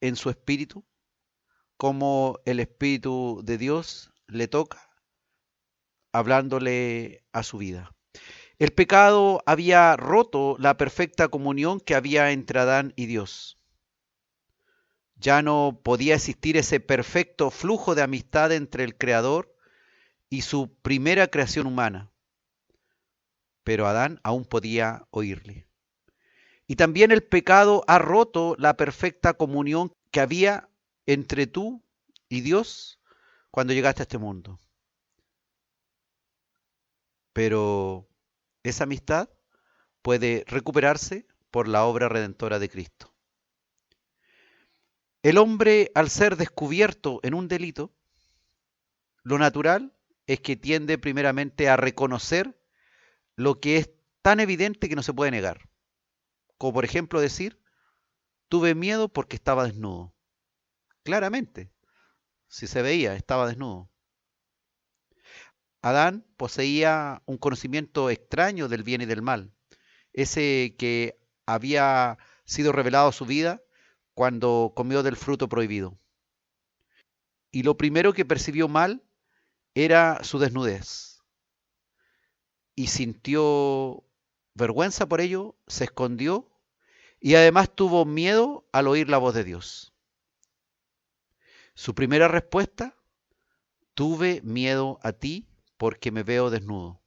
en su espíritu cómo el Espíritu de Dios le toca, hablándole a su vida. El pecado había roto la perfecta comunión que había entre Adán y Dios. Ya no podía existir ese perfecto flujo de amistad entre el Creador y su primera creación humana. Pero Adán aún podía oírle. Y también el pecado ha roto la perfecta comunión que había entre tú y Dios cuando llegaste a este mundo. Pero esa amistad puede recuperarse por la obra redentora de Cristo. El hombre, al ser descubierto en un delito, lo natural es que tiende primeramente a reconocer lo que es tan evidente que no se puede negar. Como por ejemplo decir, tuve miedo porque estaba desnudo. Claramente, si se veía, estaba desnudo. Adán poseía un conocimiento extraño del bien y del mal, ese que había sido revelado a su vida cuando comió del fruto prohibido. Y lo primero que percibió mal era su desnudez. Y sintió vergüenza por ello, se escondió y además tuvo miedo al oír la voz de Dios. Su primera respuesta, tuve miedo a ti porque me veo desnudo.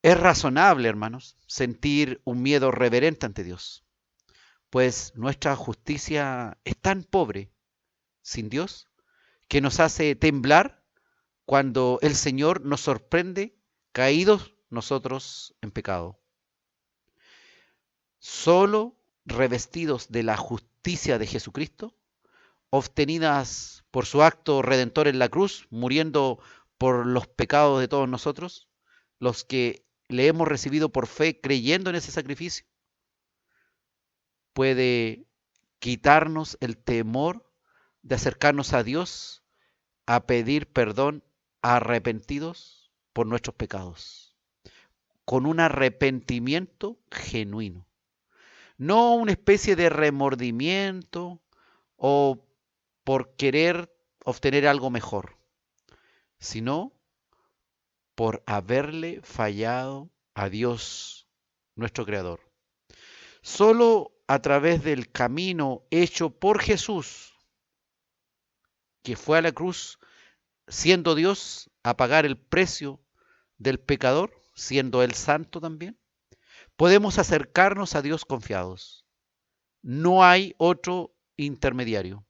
Es razonable, hermanos, sentir un miedo reverente ante Dios, pues nuestra justicia es tan pobre sin Dios que nos hace temblar cuando el Señor nos sorprende caídos nosotros en pecado. Solo revestidos de la justicia de Jesucristo, obtenidas por su acto redentor en la cruz, muriendo por los pecados de todos nosotros, los que le hemos recibido por fe creyendo en ese sacrificio, puede quitarnos el temor de acercarnos a Dios a pedir perdón arrepentidos por nuestros pecados, con un arrepentimiento genuino, no una especie de remordimiento o por querer obtener algo mejor, sino por haberle fallado a Dios, nuestro Creador. Solo a través del camino hecho por Jesús, que fue a la cruz, siendo Dios, a pagar el precio del pecador, siendo Él santo también, podemos acercarnos a Dios confiados. No hay otro intermediario,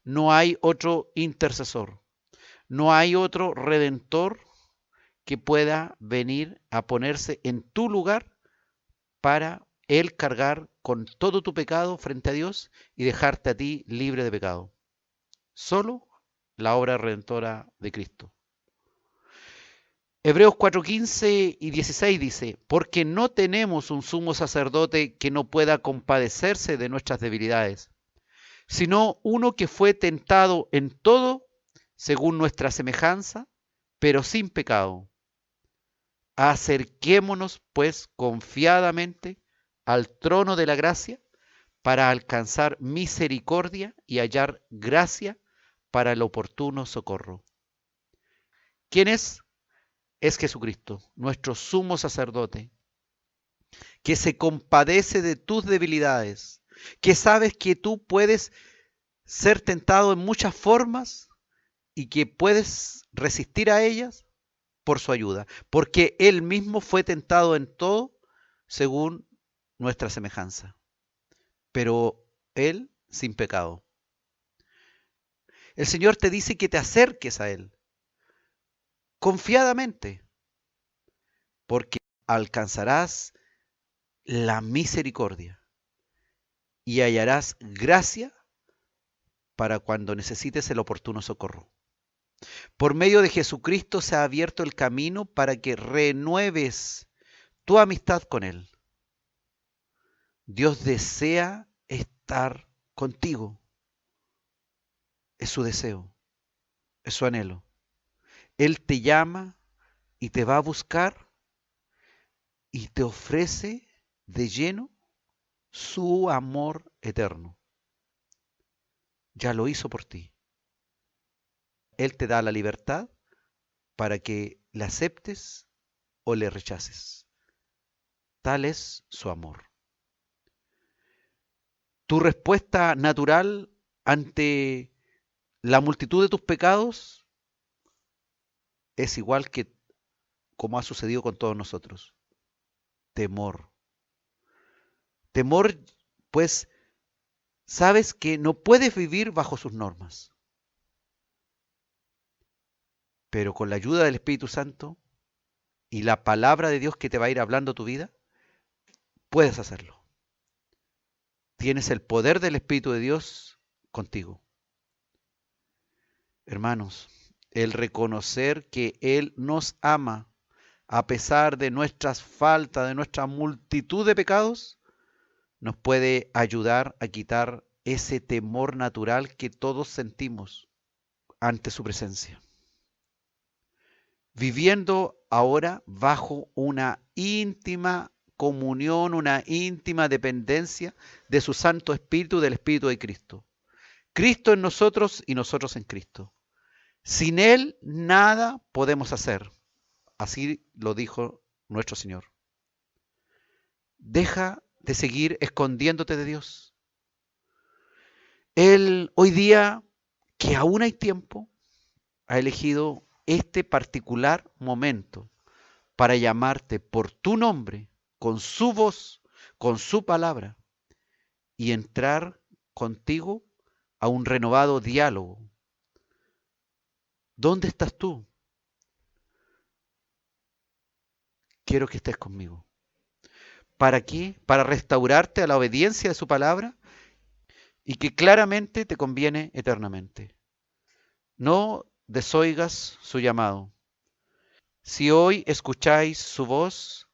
no hay otro intercesor, no hay otro redentor que pueda venir a ponerse en tu lugar para Él cargar con todo tu pecado frente a Dios y dejarte a ti libre de pecado. Solo la obra redentora de Cristo. Hebreos 4:15 y 16 dice, porque no tenemos un sumo sacerdote que no pueda compadecerse de nuestras debilidades, sino uno que fue tentado en todo según nuestra semejanza, pero sin pecado. Acerquémonos, pues, confiadamente al trono de la gracia para alcanzar misericordia y hallar gracia para el oportuno socorro. ¿Quién es? Es Jesucristo, nuestro sumo sacerdote, que se compadece de tus debilidades, que sabes que tú puedes ser tentado en muchas formas y que puedes resistir a ellas por su ayuda, porque Él mismo fue tentado en todo según nuestra semejanza, pero Él sin pecado. El Señor te dice que te acerques a Él confiadamente, porque alcanzarás la misericordia y hallarás gracia para cuando necesites el oportuno socorro. Por medio de Jesucristo se ha abierto el camino para que renueves tu amistad con Él. Dios desea estar contigo. Es su deseo, es su anhelo. Él te llama y te va a buscar y te ofrece de lleno su amor eterno. Ya lo hizo por ti. Él te da la libertad para que le aceptes o le rechaces. Tal es su amor. Tu respuesta natural ante la multitud de tus pecados es igual que como ha sucedido con todos nosotros. Temor. Temor, pues sabes que no puedes vivir bajo sus normas. Pero con la ayuda del Espíritu Santo y la palabra de Dios que te va a ir hablando tu vida, puedes hacerlo. Tienes el poder del Espíritu de Dios contigo. Hermanos, el reconocer que Él nos ama a pesar de nuestras faltas, de nuestra multitud de pecados, nos puede ayudar a quitar ese temor natural que todos sentimos ante su presencia. Viviendo ahora bajo una íntima comunión, una íntima dependencia de su Santo Espíritu, del Espíritu de Cristo. Cristo en nosotros y nosotros en Cristo. Sin Él nada podemos hacer. Así lo dijo nuestro Señor. Deja de seguir escondiéndote de Dios. Él hoy día, que aún hay tiempo, ha elegido este particular momento para llamarte por tu nombre, con su voz, con su palabra, y entrar contigo a un renovado diálogo. ¿Dónde estás tú? Quiero que estés conmigo. ¿Para qué? Para restaurarte a la obediencia de su palabra y que claramente te conviene eternamente. No desoigas su llamado. Si hoy escucháis su voz,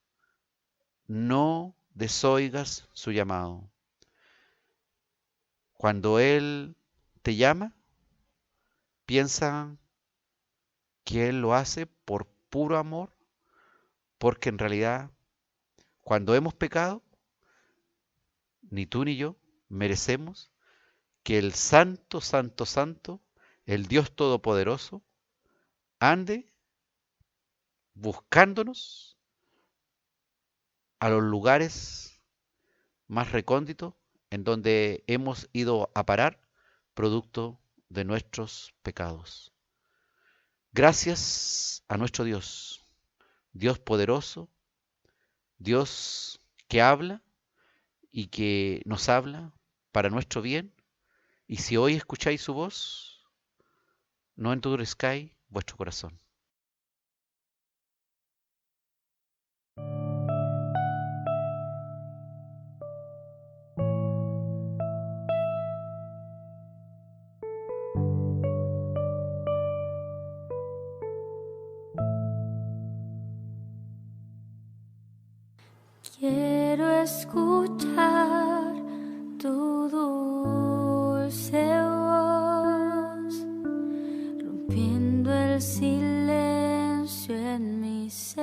no desoigas su llamado. Cuando Él te llama, piensa que Él lo hace por puro amor, porque en realidad, cuando hemos pecado, ni tú ni yo merecemos que el Santo, Santo, Santo, el Dios Todopoderoso, ande buscándonos a los lugares más recónditos en donde hemos ido a parar producto de nuestros pecados. Gracias a nuestro Dios, Dios poderoso, Dios que habla y que nos habla para nuestro bien. Y si hoy escucháis su voz, no endurezcáis vuestro corazón. escuchar tu dulce voz, rompiendo el silencio en mi ser.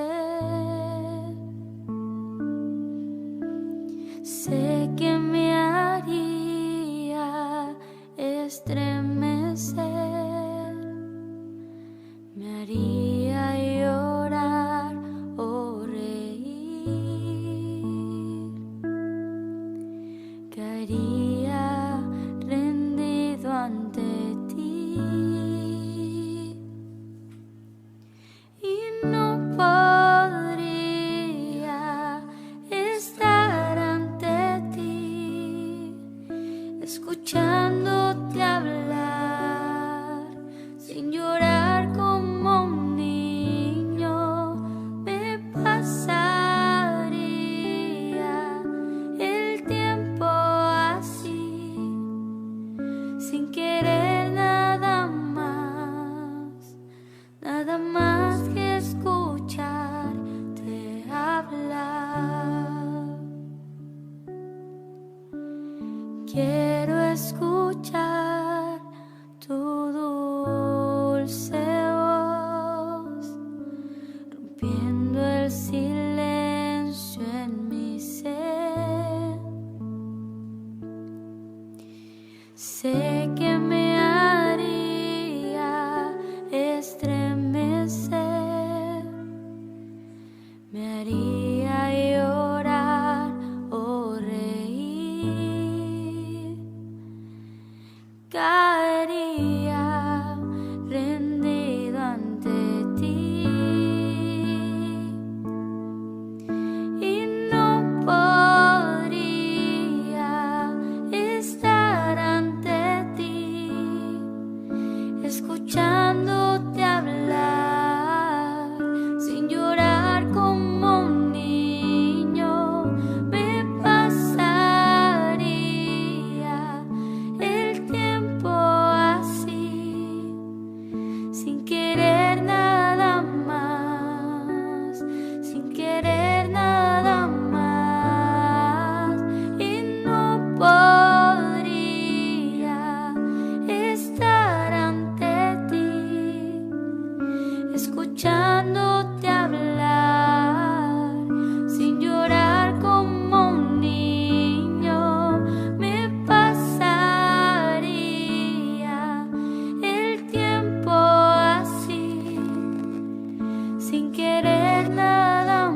Sé que me haría estremecer, me haría llorar o reír, caería rendido ante ti y no podría estar ante ti, escuchándote hablar sin llorar como un niño. Me pasaría el tiempo así, sin querer nada más que escucharte hablar. Quiero escuchar tu dulce voz, rompiendo el silencio en mi ser. Sé que me haría estremecer, me haría llorar o reír, caería rendido ante ti y no podría estar ante ti, escuchándote hablar sin llorar como un niño. Me pasaría el tiempo así, sin querer nada más, sin querer nada más, y no podría estar ante ti, escuchándote hablar sin llorar como un niño. Me pasaría el tiempo así, sin querer nada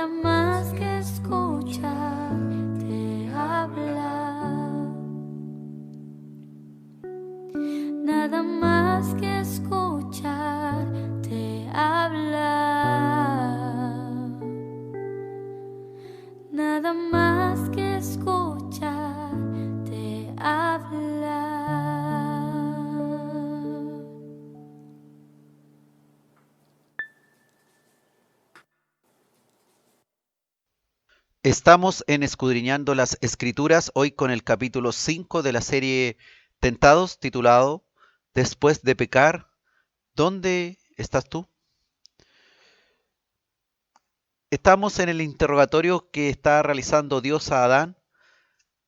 más que escucharte hablar, nada más que escucharte hablar, nada más que escucharte hablar. Estamos en Escudriñando las Escrituras, hoy con el capítulo 5 de la serie Tentados, titulado Después de pecar, ¿dónde estás tú? Estamos en el interrogatorio que está realizando Dios a Adán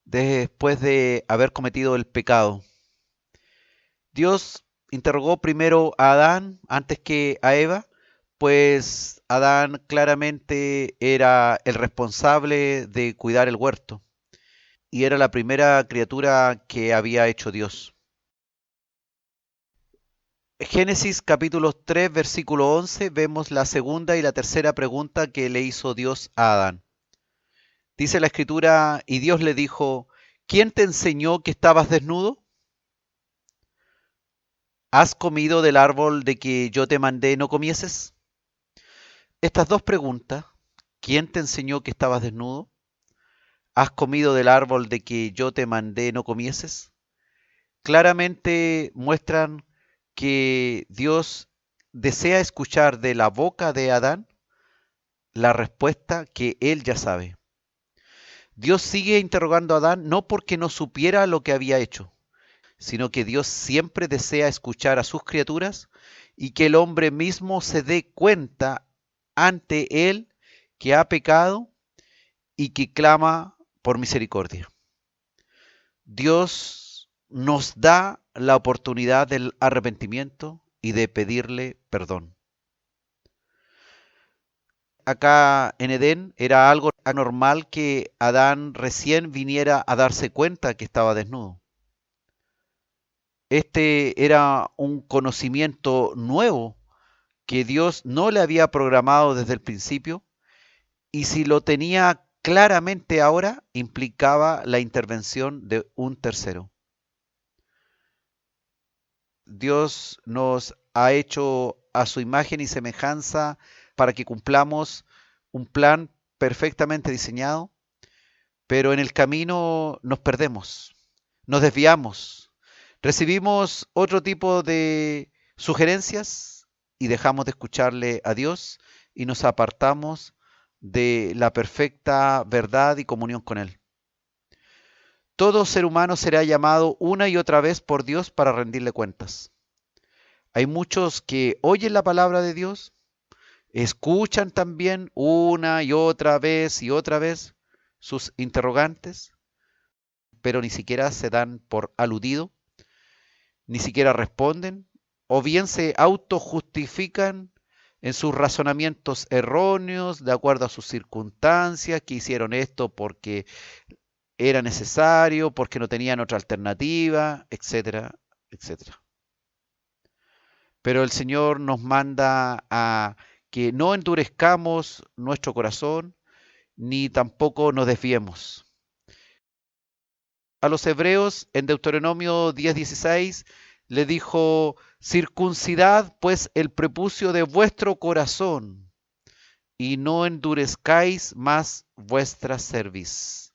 después de haber cometido el pecado. Dios interrogó primero a Adán antes que a Eva, pues Adán claramente era el responsable de cuidar el huerto y era la primera criatura que había hecho Dios. Génesis capítulo 3, versículo 11, vemos la segunda y la tercera pregunta que le hizo Dios a Adán. Dice la escritura, y Dios le dijo, ¿quién te enseñó que estabas desnudo? ¿Has comido del árbol de que yo te mandé no comieses? Estas dos preguntas, ¿quién te enseñó que estabas desnudo? ¿Has comido del árbol de que yo te mandé no comieses? Claramente muestran que Dios desea escuchar de la boca de Adán la respuesta que él ya sabe. Dios sigue interrogando a Adán no porque no supiera lo que había hecho, sino que Dios siempre desea escuchar a sus criaturas y que el hombre mismo se dé cuenta ante él que ha pecado y que clama por misericordia. Dios nos da la oportunidad del arrepentimiento y de pedirle perdón. Acá en Edén era algo anormal que Adán recién viniera a darse cuenta que estaba desnudo. Este era un conocimiento nuevo que Dios no le había programado desde el principio, y si lo tenía claramente ahora, implicaba la intervención de un tercero. Dios nos ha hecho a su imagen y semejanza para que cumplamos un plan perfectamente diseñado, pero en el camino nos perdemos, nos desviamos, recibimos otro tipo de sugerencias y dejamos de escucharle a Dios y nos apartamos de la perfecta verdad y comunión con Él. Todo ser humano será llamado una y otra vez por Dios para rendirle cuentas. Hay muchos que oyen la palabra de Dios, escuchan también una y otra vez sus interrogantes, pero ni siquiera se dan por aludido, ni siquiera responden, o bien se autojustifican en sus razonamientos erróneos de acuerdo a sus circunstancias, que hicieron esto porque era necesario, porque no tenían otra alternativa, etcétera, etcétera. Pero el Señor nos manda a que no endurezcamos nuestro corazón, ni tampoco nos desviemos. A los hebreos, en Deuteronomio 10:16, le dijo: circuncidad pues el prepucio de vuestro corazón, y no endurezcáis más vuestra cerviz.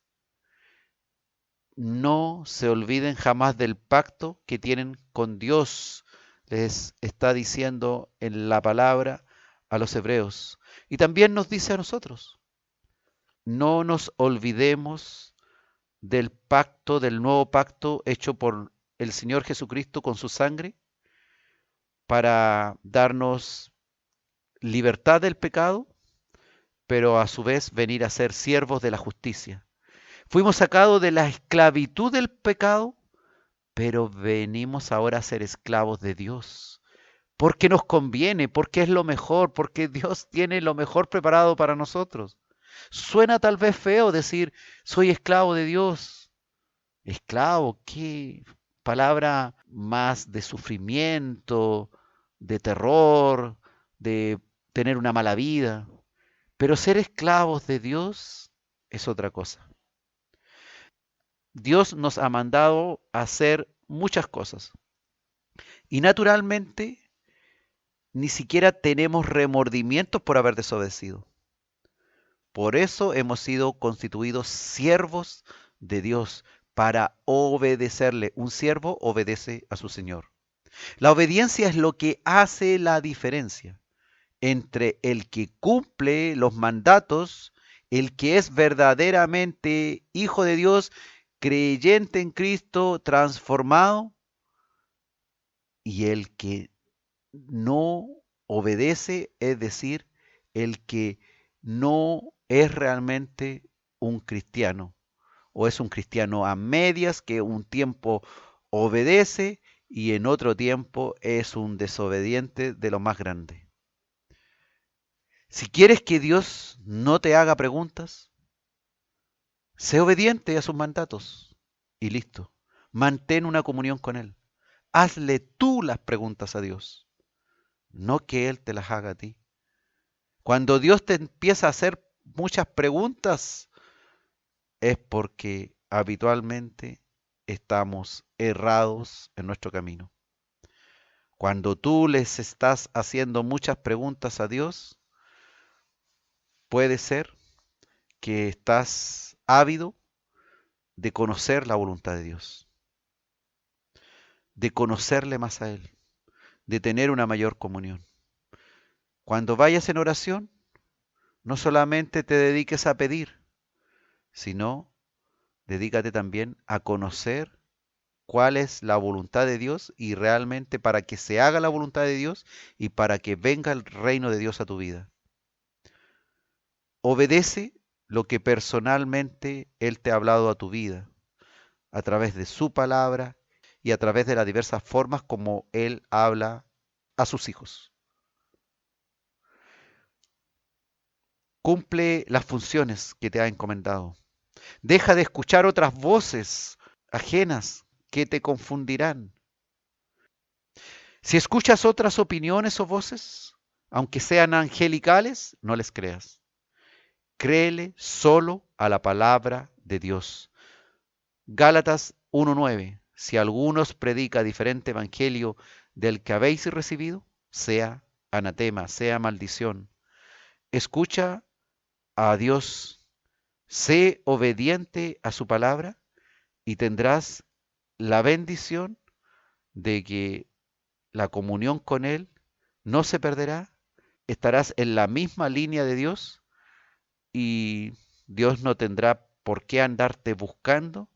No se olviden jamás del pacto que tienen con Dios, les está diciendo en la palabra a los hebreos. Y también nos dice a nosotros: no nos olvidemos del pacto, del nuevo pacto hecho por el Señor Jesucristo con su sangre para darnos libertad del pecado, pero a su vez venir a ser siervos de la justicia. Fuimos sacados de la esclavitud del pecado, pero venimos ahora a ser esclavos de Dios, porque nos conviene, porque es lo mejor, porque Dios tiene lo mejor preparado para nosotros. Suena tal vez feo decir, soy esclavo de Dios. Esclavo, qué palabra más de sufrimiento, de terror, de tener una mala vida. Pero ser esclavos de Dios es otra cosa. Dios nos ha mandado a hacer muchas cosas. Y naturalmente, ni siquiera tenemos remordimientos por haber desobedecido. Por eso hemos sido constituidos siervos de Dios, para obedecerle. Un siervo obedece a su Señor. La obediencia es lo que hace la diferencia entre el que cumple los mandatos, el que es verdaderamente hijo de Dios, creyente en Cristo, transformado, y el que no obedece, es decir, el que no es realmente un cristiano, o es un cristiano a medias que un tiempo obedece y en otro tiempo es un desobediente de lo más grande. Si quieres que Dios no te haga preguntas, sé obediente a sus mandatos y listo. Mantén una comunión con Él. Hazle tú las preguntas a Dios, no que Él te las haga a ti. Cuando Dios te empieza a hacer muchas preguntas, es porque habitualmente estamos errados en nuestro camino. Cuando tú les estás haciendo muchas preguntas a Dios, puede ser que estás ávido de conocer la voluntad de Dios, de conocerle más a Él, de tener una mayor comunión. Cuando vayas en oración, no solamente te dediques a pedir, sino dedícate también a conocer cuál es la voluntad de Dios y realmente para que se haga la voluntad de Dios y para que venga el reino de Dios a tu vida. Obedece lo que personalmente Él te ha hablado a tu vida, a través de su palabra y a través de las diversas formas como Él habla a sus hijos. Cumple las funciones que te ha encomendado. Deja de escuchar otras voces ajenas que te confundirán. Si escuchas otras opiniones o voces, aunque sean angelicales, no les creas. Créele solo a la palabra de Dios. Gálatas 1:9. Si alguno os predica diferente evangelio del que habéis recibido, sea anatema, sea maldición. Escucha a Dios, sé obediente a su palabra y tendrás la bendición de que la comunión con Él no se perderá, estarás en la misma línea de Dios y Dios no tendrá por qué andarte buscando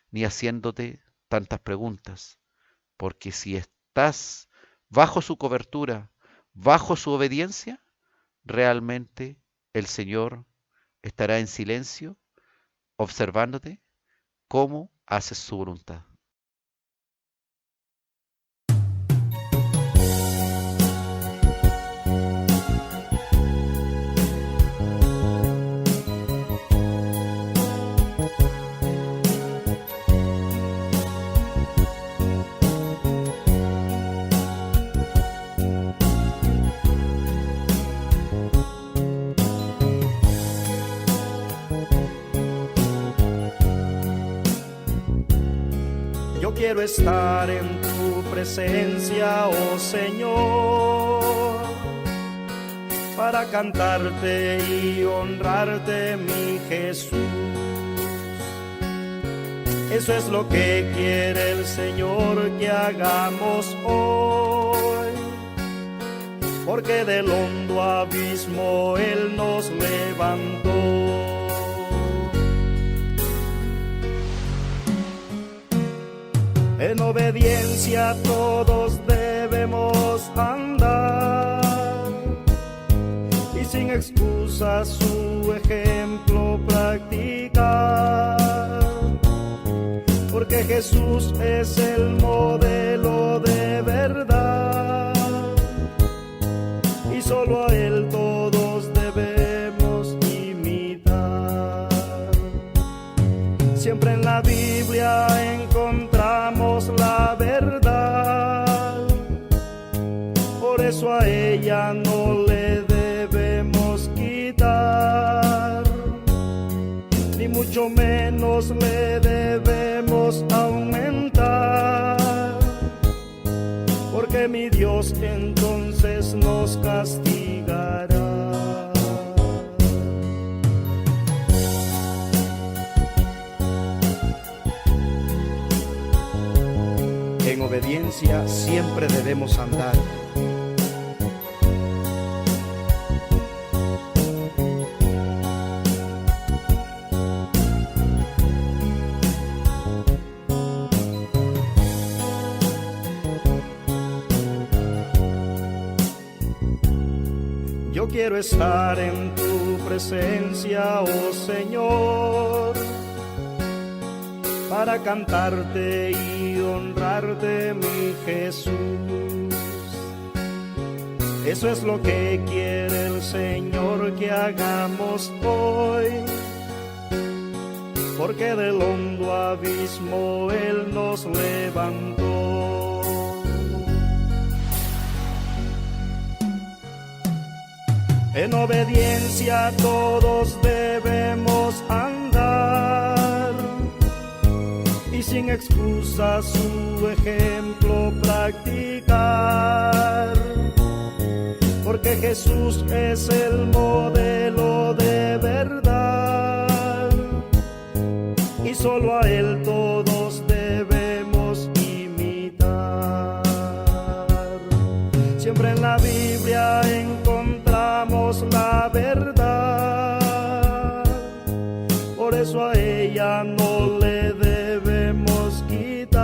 ni haciéndote tantas preguntas, porque si estás bajo su cobertura, bajo su obediencia, realmente el Señor estará en silencio, observándote cómo haces su voluntad. Yo quiero estar en tu presencia, oh Señor, para cantarte y honrarte, mi Jesús. Eso es lo que quiere el Señor que hagamos hoy, porque del hondo abismo Él nos levantó. En obediencia todos debemos andar y sin excusas su ejemplo practicar, porque Jesús es el modelo de verdad y solo a Él todos debemos imitar. Siempre en la Biblia encontramos la verdad, por eso a ella no le debemos quitar, ni mucho menos le debemos aumentar, porque mi Dios entonces nos castigará. En obediencia siempre debemos andar. Yo quiero estar en tu presencia, oh Señor, para cantarte y honrarte, mi Jesús. Eso es lo que quiere el Señor que hagamos hoy, porque del hondo abismo Él nos levantó. En obediencia todos debemos andar y sin excusa su ejemplo practicar, porque Jesús es el modelo de verdad y solo a Él todos debemos imitar. Siempre en la Biblia encontramos la verdad, por eso a ella no le debemos quitar,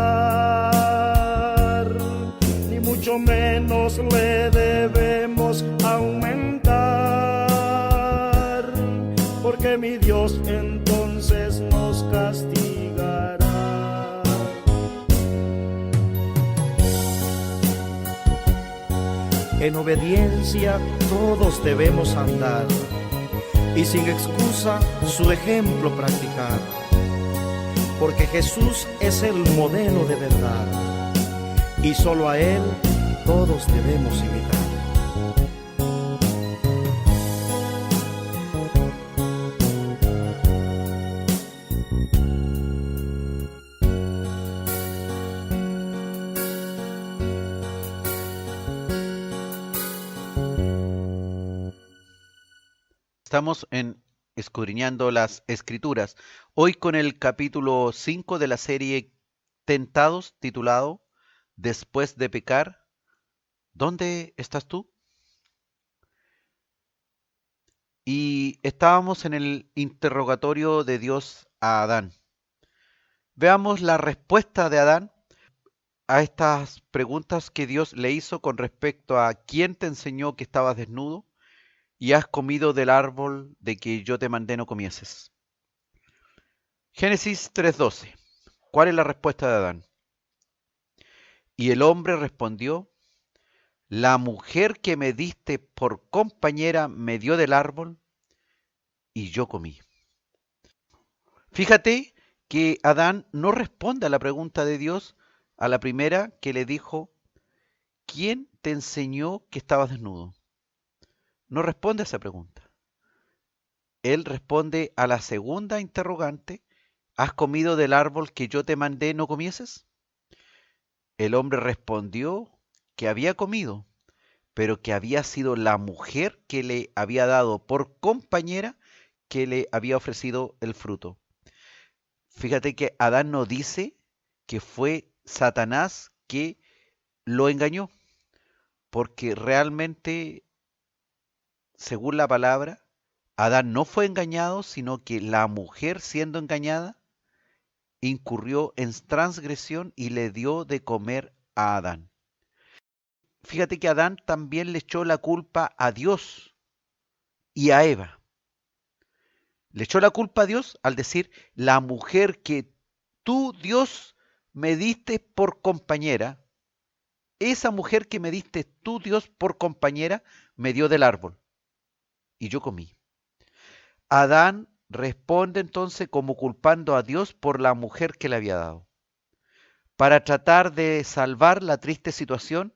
ni mucho menos le debemos aumentar, mi Dios entonces nos castigará. En obediencia todos debemos andar y sin excusa su ejemplo practicar, porque Jesús es el modelo de verdad y solo a Él todos debemos imitar. Estamos en Escudriñando las Escrituras. Hoy con el capítulo 5 de la serie Tentados, titulado Después de pecar, ¿dónde estás tú? Y estábamos en el interrogatorio de Dios a Adán. Veamos la respuesta de Adán a estas preguntas que Dios le hizo con respecto a quién te enseñó que estabas desnudo y has comido del árbol de que yo te mandé no comieses. Génesis 3:12. ¿Cuál es la respuesta de Adán? Y el hombre respondió: la mujer que me diste por compañera me dio del árbol y yo comí. Fíjate que Adán no responde a la pregunta de Dios, a la primera que le dijo: ¿quién te enseñó que estabas desnudo? No responde a esa pregunta. Él responde a la segunda interrogante: ¿has comido del árbol que yo te mandé no comieses? El hombre respondió que había comido, pero que había sido la mujer que le había dado por compañera que le había ofrecido el fruto. Fíjate que Adán no dice que fue Satanás que lo engañó, porque realmente, según la palabra, Adán no fue engañado, sino que la mujer, siendo engañada, incurrió en transgresión y le dio de comer a Adán. Fíjate que Adán también le echó la culpa a Dios y a Eva. Le echó la culpa a Dios al decir: la mujer que tú, Dios, me diste por compañera, esa mujer que me diste tú, Dios, por compañera, me dio del árbol y yo comí. Adán responde entonces como culpando a Dios por la mujer que le había dado, para tratar de salvar la triste situación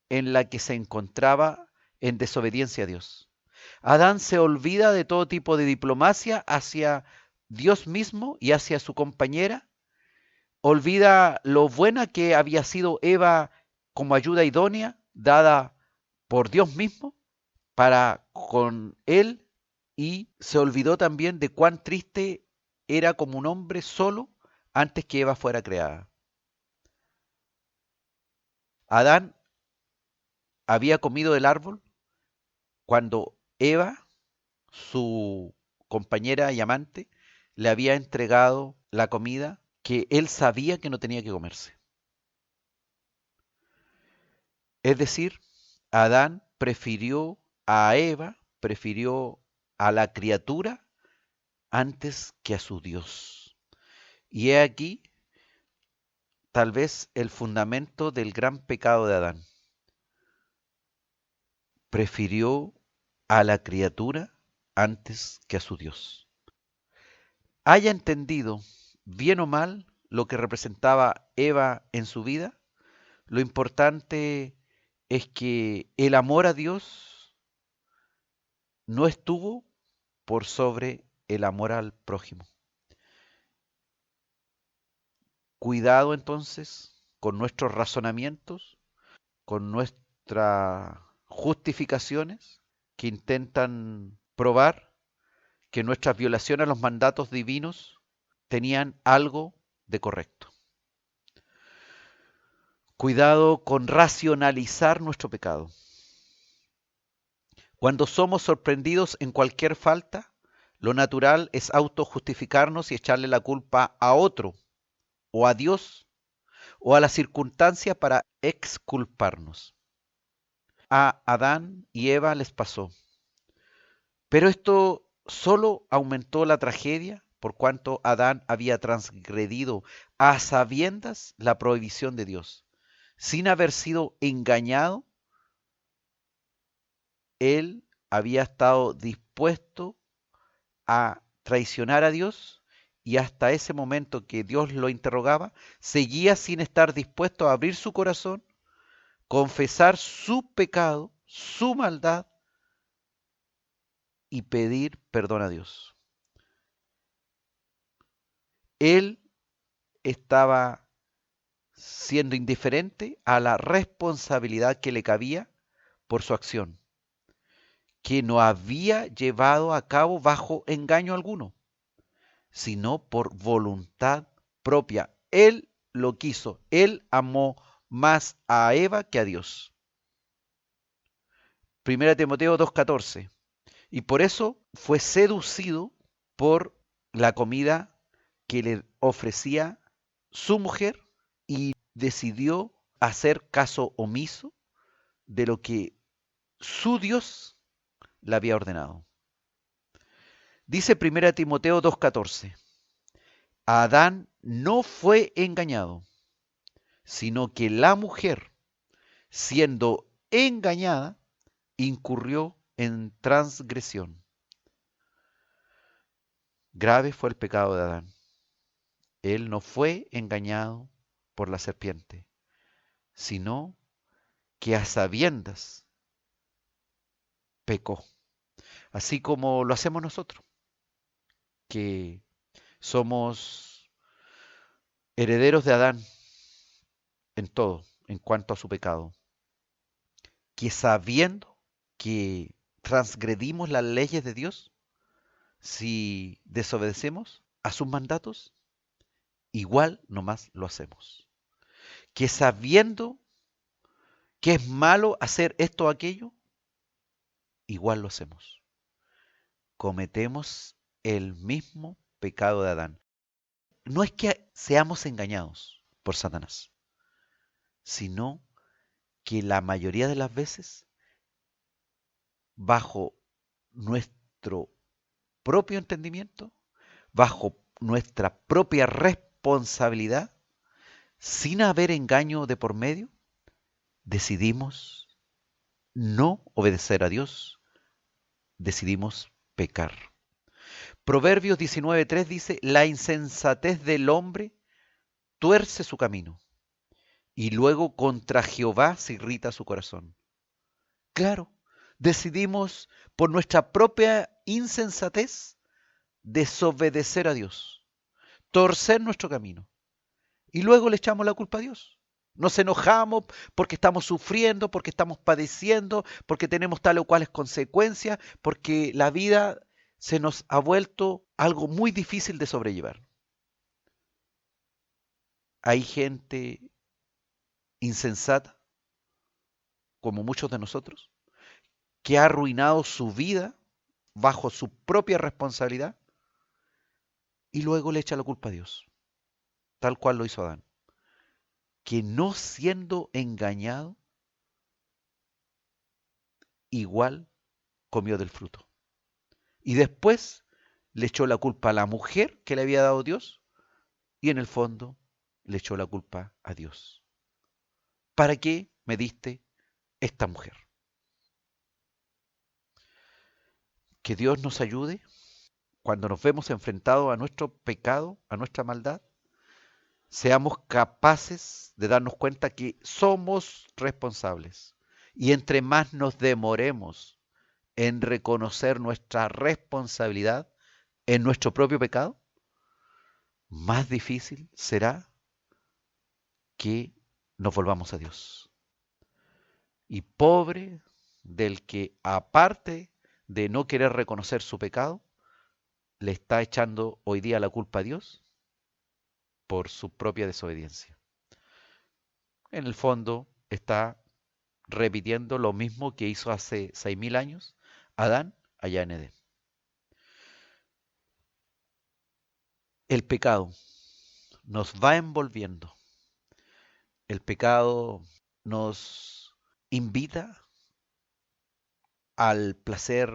en la que se encontraba en desobediencia a Dios. Adán se olvida de todo tipo de diplomacia hacia Dios mismo y hacia su compañera, olvida lo buena que había sido Eva como ayuda idónea dada por Dios mismo para con él, y se olvidó también de cuán triste era como un hombre solo antes que Eva fuera creada. Adán había comido del árbol cuando Eva, su compañera y amante, le había entregado la comida que él sabía que no tenía que comerse. Es decir, Adán prefirió a Eva, prefirió a la criatura antes que a su Dios. Y he aquí tal vez el fundamento del gran pecado de Adán. Prefirió a la criatura antes que a su Dios. Haya entendido, bien o mal, lo que representaba Eva en su vida, lo importante es que el amor a Dios no estuvo por sobre el amor al prójimo. Cuidado entonces con nuestros razonamientos, con nuestras justificaciones que intentan probar que nuestras violaciones a los mandatos divinos tenían algo de correcto. Cuidado con racionalizar nuestro pecado. Cuando somos sorprendidos en cualquier falta, lo natural es autojustificarnos y echarle la culpa a otro, o a Dios, o a la circunstancia para exculparnos. A Adán y Eva les pasó. Pero esto solo aumentó la tragedia por cuanto Adán había transgredido a sabiendas la prohibición de Dios. Sin haber sido engañado, él había estado dispuesto a traicionar a Dios y hasta ese momento que Dios lo interrogaba, seguía sin estar dispuesto a abrir su corazón, confesar su pecado, su maldad y pedir perdón a Dios. Él estaba siendo indiferente a la responsabilidad que le cabía por su acción, que no había llevado a cabo bajo engaño alguno, sino por voluntad propia. Él lo quiso, él amó más a Eva que a Dios. 1 Timoteo 2:14. Y por eso fue seducido por la comida que le ofrecía su mujer y decidió hacer caso omiso de lo que su Dios le había ordenado. Dice 1 Timoteo 2:14, Adán no fue engañado, sino que la mujer, siendo engañada, incurrió en transgresión. Grave fue el pecado de Adán. Él no fue engañado por la serpiente, sino que a sabiendas pecó. Así como lo hacemos nosotros, que somos herederos de Adán en todo, en cuanto a su pecado, que sabiendo que transgredimos las leyes de Dios, si desobedecemos a sus mandatos, igual nomás lo hacemos. Que sabiendo que es malo hacer esto o aquello, igual lo hacemos. Cometemos el mismo pecado de Adán. No es que seamos engañados por Satanás, sino que la mayoría de las veces, bajo nuestro propio entendimiento, bajo nuestra propia responsabilidad, sin haber engaño de por medio, decidimos no obedecer a Dios, decidimos pecar. Proverbios 19:3 dice, la insensatez del hombre tuerce su camino, y luego contra Jehová se irrita su corazón. Claro, decidimos por nuestra propia insensatez desobedecer a Dios, torcer nuestro camino, y luego le echamos la culpa a Dios. Nos enojamos porque estamos sufriendo, porque estamos padeciendo, porque tenemos tal o cuales consecuencias, porque la vida se nos ha vuelto algo muy difícil de sobrellevar. Hay gente insensata, como muchos de nosotros, que ha arruinado su vida bajo su propia responsabilidad y luego le echa la culpa a Dios, tal cual lo hizo Adán, que no siendo engañado, igual comió del fruto. Y después le echó la culpa a la mujer que le había dado Dios y en el fondo le echó la culpa a Dios. ¿Para qué me diste esta mujer? Que Dios nos ayude cuando nos vemos enfrentados a nuestro pecado, a nuestra maldad, seamos capaces de darnos cuenta que somos responsables. Y entre más nos demoremos en reconocer nuestra responsabilidad en nuestro propio pecado, más difícil será que nos volvamos a Dios. Y pobre del que, aparte de no querer reconocer su pecado, le está echando hoy día la culpa a Dios por su propia desobediencia. En el fondo está repitiendo lo mismo que hizo hace 6.000 años Adán allá en Edén. El pecado nos va envolviendo. El pecado nos invita al placer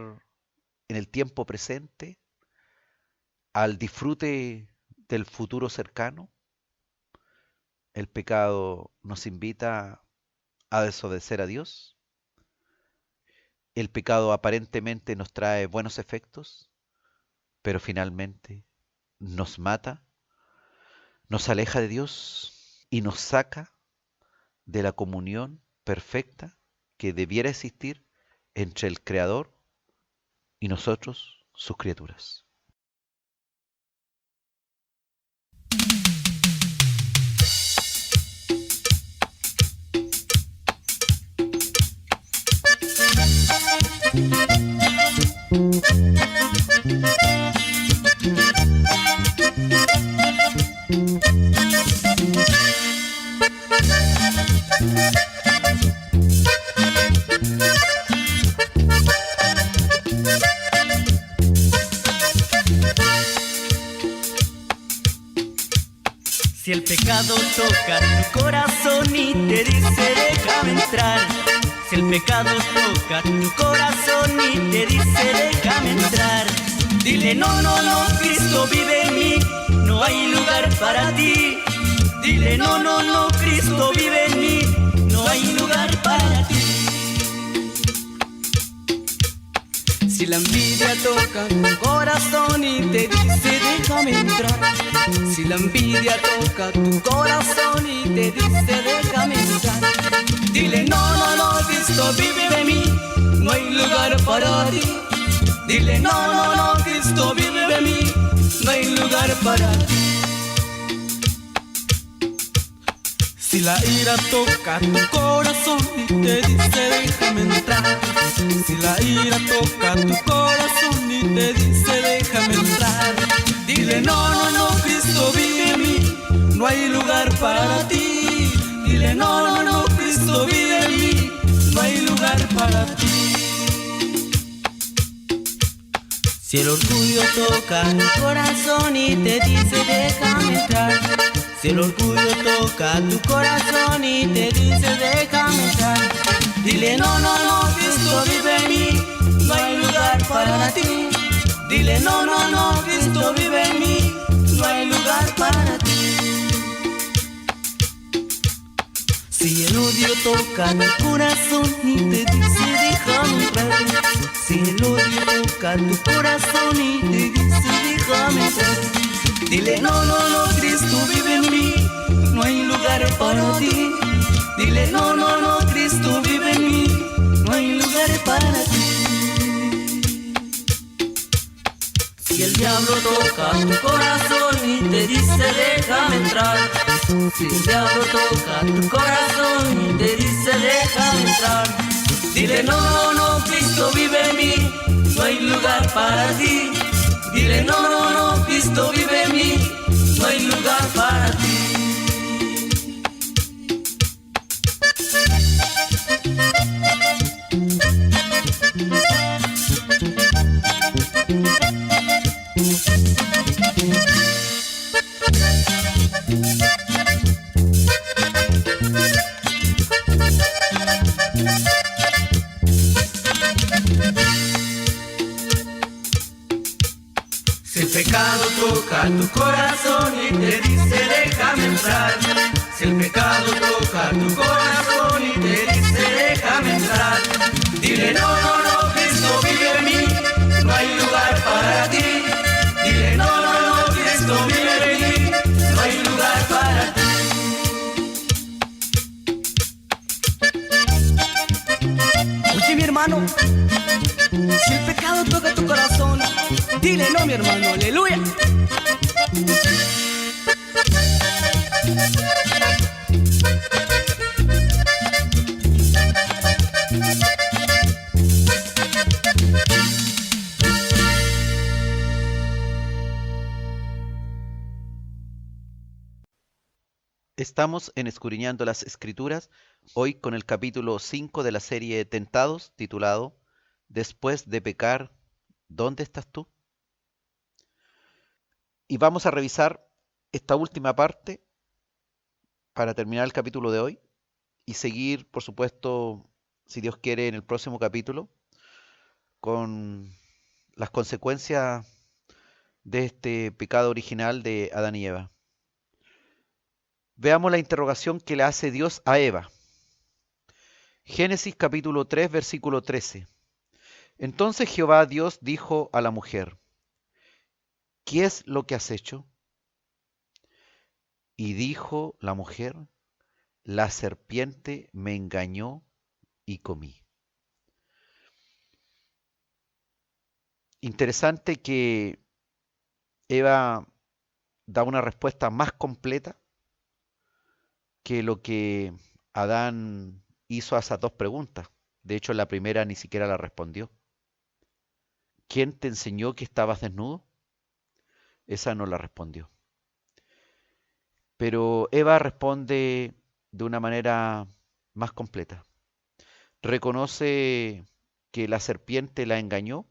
en el tiempo presente, al disfrute del futuro cercano. El pecado nos invita a desobedecer a Dios. El pecado aparentemente nos trae buenos efectos, pero finalmente nos mata, nos aleja de Dios y nos saca de la comunión perfecta que debiera existir entre el Creador y nosotros, sus criaturas. Si el pecado toca tu corazón y te dice déjame entrar, si el pecado toca tu corazón y te dice déjame entrar, dile no, no, no, Cristo vive en mí, no hay lugar para ti. Dile no, no, no, Cristo vive en mí, no hay lugar para ti. Si la envidia toca tu corazón y te dice déjame entrar, si la envidia toca tu corazón y te dice déjame entrar, dile no, no, no, Cristo vive en mí, no hay lugar para ti. Dile no, no, no, Cristo vive en mí, no hay lugar para ti. Si la ira toca tu corazón y te dice déjame entrar, si la ira toca tu corazón y te dice déjame entrar, dile no, no, no, Cristo vive en mí, no hay lugar para ti. Dile no, no, no, Cristo vive en mí, no hay lugar para ti. Si el orgullo toca tu corazón y te dice déjame entrar, si el orgullo toca tu corazón y te dice déjame entrar, dile no, no, no, Cristo vive en mí, no hay lugar para ti. Dile no, no, no, Cristo vive en mí, no hay lugar para ti. Si el odio toca tu corazón y te dice déjame entrar, si el odio toca tu corazón y te dice déjame entrar, dile no, no, no, Cristo vive en mí, no hay lugar para ti. Dile no, no, no, Cristo vive en mí, no hay lugar para ti. Si el diablo toca tu corazón y te dice déjame entrar, si el diablo toca tu corazón y te dice déjame entrar, dile no, no, no, Cristo vive en mí, no hay lugar para ti. Dile no, no, no, Cristo vive en mí, no hay lugar para ti. Si el pecado toca tu corazón y te dice déjame entrar, si el pecado toca tu corazón y te dice déjame entrar, dile no, no, no, Cristo vive en mí, no hay lugar para ti. Dile no, no, no, Cristo vive en mí, no hay lugar para ti. Oye mi hermano, si el pecado toca tu corazón, dile no mi hermano, aleluya. Estamos en Escudriñando las Escrituras, hoy con el capítulo 5 de la serie Tentados, titulado Después de pecar, ¿dónde estás tú? Y vamos a revisar esta última parte para terminar el capítulo de hoy y seguir, por supuesto, si Dios quiere, en el próximo capítulo con las consecuencias de este pecado original de Adán y Eva. Veamos la interrogación que le hace Dios a Eva. Génesis capítulo 3, versículo 13. Entonces Jehová Dios dijo a la mujer: ¿qué es lo que has hecho? Y dijo la mujer: la serpiente me engañó y comí. Interesante que Eva da una respuesta más completa que lo que Adán hizo a esas dos preguntas. De hecho, la primera ni siquiera la respondió. ¿Quién te enseñó que estabas desnudo? Esa no la respondió. Pero Eva responde de una manera más completa. Reconoce que la serpiente la engañó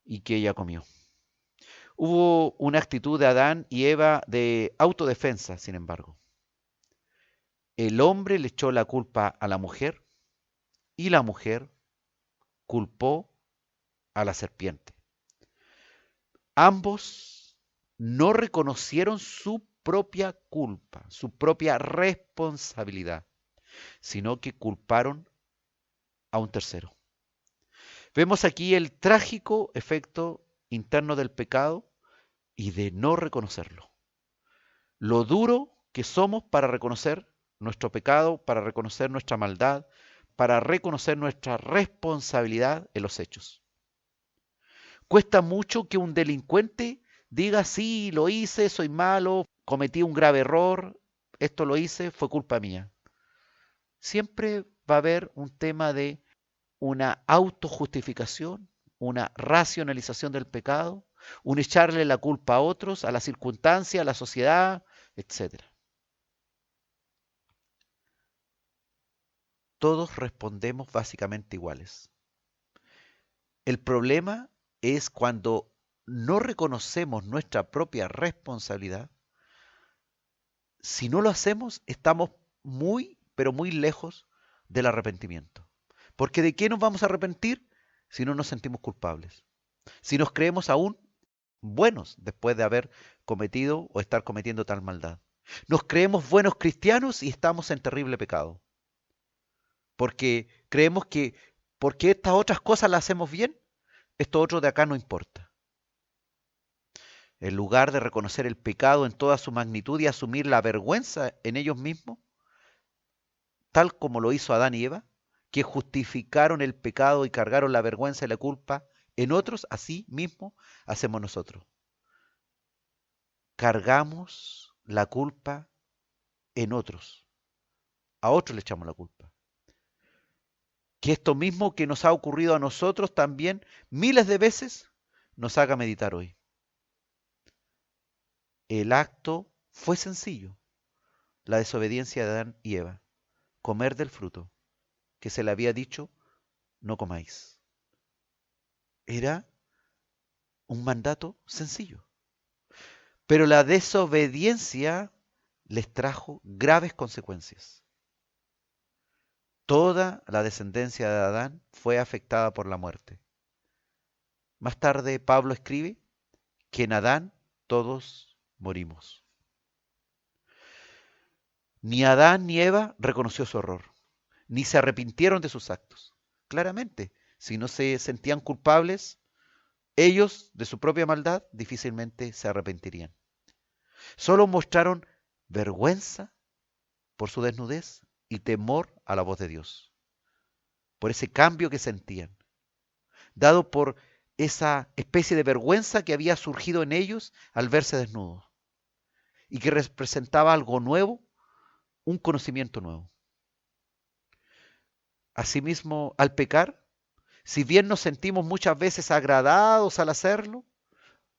y que ella comió. Hubo una actitud de Adán y Eva de autodefensa, sin embargo. El hombre le echó la culpa a la mujer y la mujer culpó a la serpiente. Ambos no reconocieron su propia culpa, su propia responsabilidad, sino que culparon a un tercero. Vemos aquí el trágico efecto interno del pecado y de no reconocerlo. Lo duro que somos para reconocer nuestro pecado, para reconocer nuestra maldad, para reconocer nuestra responsabilidad en los hechos. Cuesta mucho que un delincuente diga: sí, lo hice, soy malo, cometí un grave error, esto lo hice, fue culpa mía. Siempre va a haber un tema de una autojustificación, una racionalización del pecado, un echarle la culpa a otros, a la circunstancia, a la sociedad, etc. Todos respondemos básicamente iguales. El problema es cuando no reconocemos nuestra propia responsabilidad. Si no lo hacemos, estamos muy, pero muy lejos del arrepentimiento. Porque ¿de qué nos vamos a arrepentir si no nos sentimos culpables? Si nos creemos aún buenos después de haber cometido o estar cometiendo tal maldad. Nos creemos buenos cristianos y estamos en terrible pecado. Porque creemos que porque estas otras cosas las hacemos bien, esto otro de acá no importa. En lugar de reconocer el pecado en toda su magnitud y asumir la vergüenza en ellos mismos, tal como lo hizo Adán y Eva, que justificaron el pecado y cargaron la vergüenza y la culpa en otros, así mismo hacemos nosotros. Cargamos la culpa en otros. A otros le echamos la culpa. Que esto mismo que nos ha ocurrido a nosotros también miles de veces nos haga meditar hoy. El acto fue sencillo, la desobediencia de Adán y Eva, comer del fruto que se le había dicho: no comáis. Era un mandato sencillo, pero la desobediencia les trajo graves consecuencias. Toda la descendencia de Adán fue afectada por la muerte. Más tarde Pablo escribe que en Adán todos morimos. Ni Adán ni Eva reconoció su error, ni se arrepintieron de sus actos. Claramente, si no se sentían culpables, ellos de su propia maldad difícilmente se arrepentirían. Solo mostraron vergüenza por su desnudez y temor a la voz de Dios, por ese cambio que sentían, dado por esa especie de vergüenza que había surgido en ellos al verse desnudos y que representaba algo nuevo, un conocimiento nuevo. Asimismo, al pecar, si bien nos sentimos muchas veces agradados al hacerlo,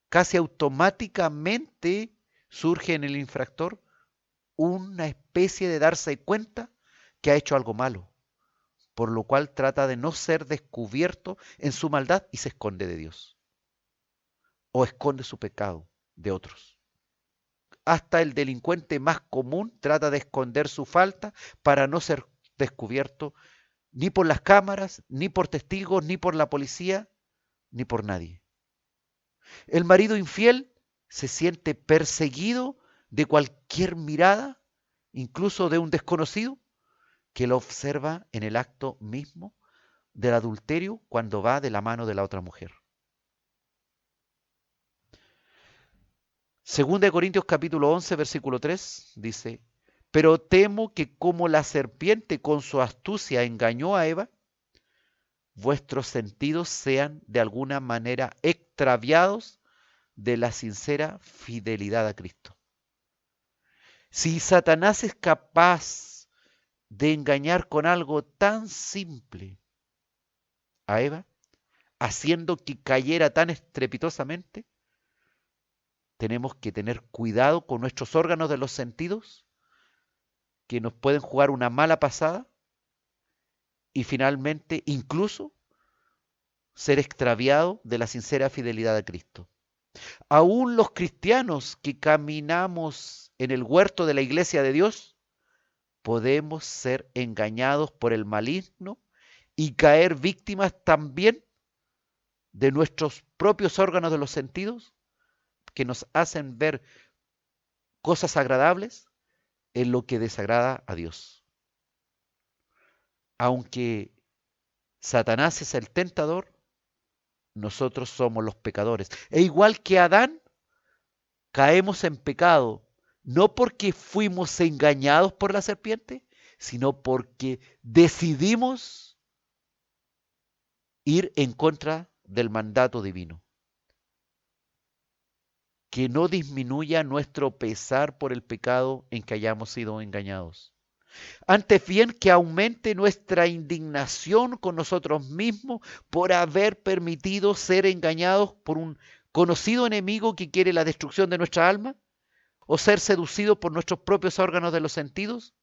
casi automáticamente surge en el infractor una especie de darse cuenta que ha hecho algo malo, por lo cual trata de no ser descubierto en su maldad y se esconde de Dios, o esconde su pecado de otros. Hasta el delincuente más común trata de esconder su falta para no ser descubierto ni por las cámaras, ni por testigos, ni por la policía, ni por nadie. El marido infiel se siente perseguido de cualquier mirada, incluso de un desconocido, que lo observa en el acto mismo del adulterio cuando va de la mano de la otra mujer. Segunda de Corintios capítulo 11, versículo 3 dice: pero temo que como la serpiente con su astucia engañó a Eva, vuestros sentidos sean de alguna manera extraviados de la sincera fidelidad a Cristo. Si Satanás es capaz de engañar con algo tan simple a Eva, haciendo que cayera tan estrepitosamente, tenemos que tener cuidado con nuestros órganos de los sentidos, que nos pueden jugar una mala pasada y finalmente incluso ser extraviado de la sincera fidelidad a Cristo. Aún los cristianos que caminamos en el huerto de la iglesia de Dios, podemos ser engañados por el maligno y caer víctimas también de nuestros propios órganos de los sentidos, que nos hacen ver cosas agradables en lo que desagrada a Dios. Aunque Satanás es el tentador, nosotros somos los pecadores. E igual que Adán, caemos en pecado, no porque fuimos engañados por la serpiente, sino porque decidimos ir en contra del mandato divino. Que no disminuya nuestro pesar por el pecado en que hayamos sido engañados. Antes bien, que aumente nuestra indignación con nosotros mismos por haber permitido ser engañados por un conocido enemigo que quiere la destrucción de nuestra alma, o ser seducidos por nuestros propios órganos de los sentidos,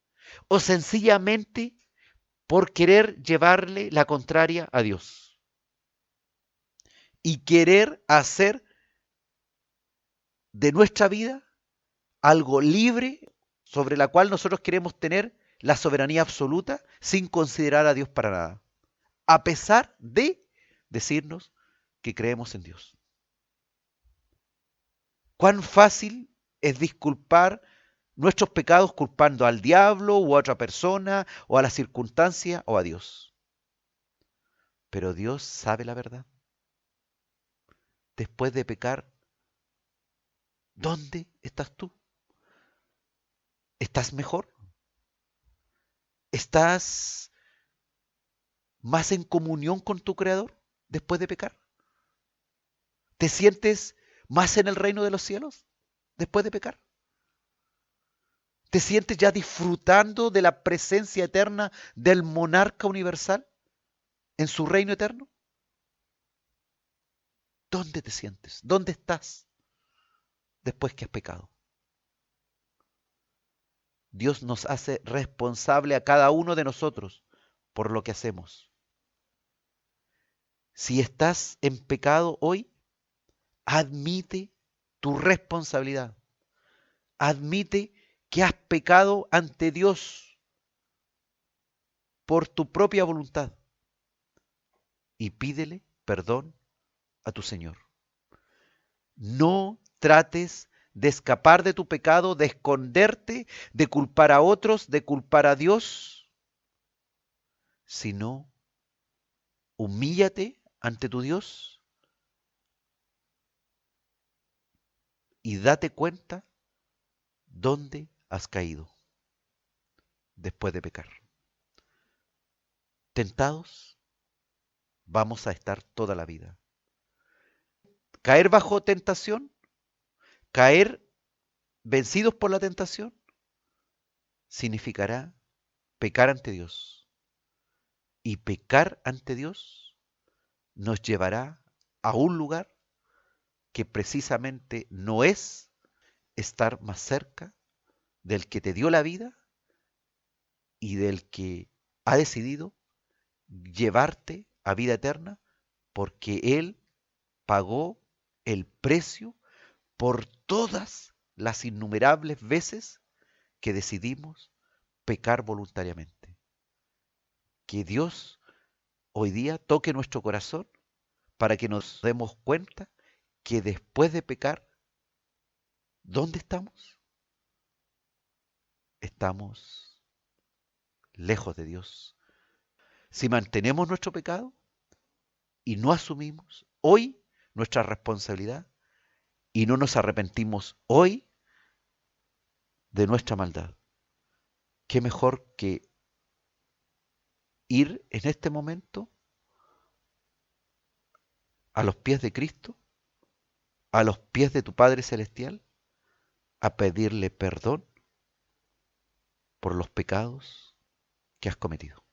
o sencillamente por querer llevarle la contraria a Dios y querer hacer de nuestra vida algo libre sobre la cual nosotros queremos tener la soberanía absoluta sin considerar a Dios para nada, a pesar de decirnos que creemos en Dios. Cuán fácil es disculpar nuestros pecados culpando al diablo o a otra persona o a la circunstancia o a Dios. Pero Dios sabe la verdad. Después de pecar, ¿dónde estás tú? ¿Estás mejor? ¿Estás más en comunión con tu Creador después de pecar? ¿Te sientes más en el reino de los cielos después de pecar? ¿Te sientes ya disfrutando de la presencia eterna del monarca universal en su reino eterno? ¿Dónde te sientes? ¿Dónde estás después que has pecado? Dios nos hace responsable a cada uno de nosotros por lo que hacemos. Si estás en pecado hoy, admite tu responsabilidad. Admite que has pecado ante Dios por tu propia voluntad y pídele perdón a tu Señor. No trates de escapar de tu pecado, de esconderte, de culpar a otros, de culpar a Dios, sino humíllate ante tu Dios y date cuenta dónde has caído después de pecar. Tentados vamos a estar toda la vida. Caer bajo tentación, caer vencidos por la tentación, significará pecar ante Dios. Y pecar ante Dios nos llevará a un lugar que precisamente no es estar más cerca del que te dio la vida y del que ha decidido llevarte a vida eterna, porque Él pagó el precio por todas las innumerables veces que decidimos pecar voluntariamente. Que Dios hoy día toque nuestro corazón para que nos demos cuenta que después de pecar, ¿dónde estamos? Estamos lejos de Dios. Si mantenemos nuestro pecado y no asumimos hoy nuestra responsabilidad y no nos arrepentimos hoy de nuestra maldad, qué mejor que ir en este momento a los pies de Cristo, a los pies de tu Padre Celestial, a pedirle perdón por los pecados que has cometido.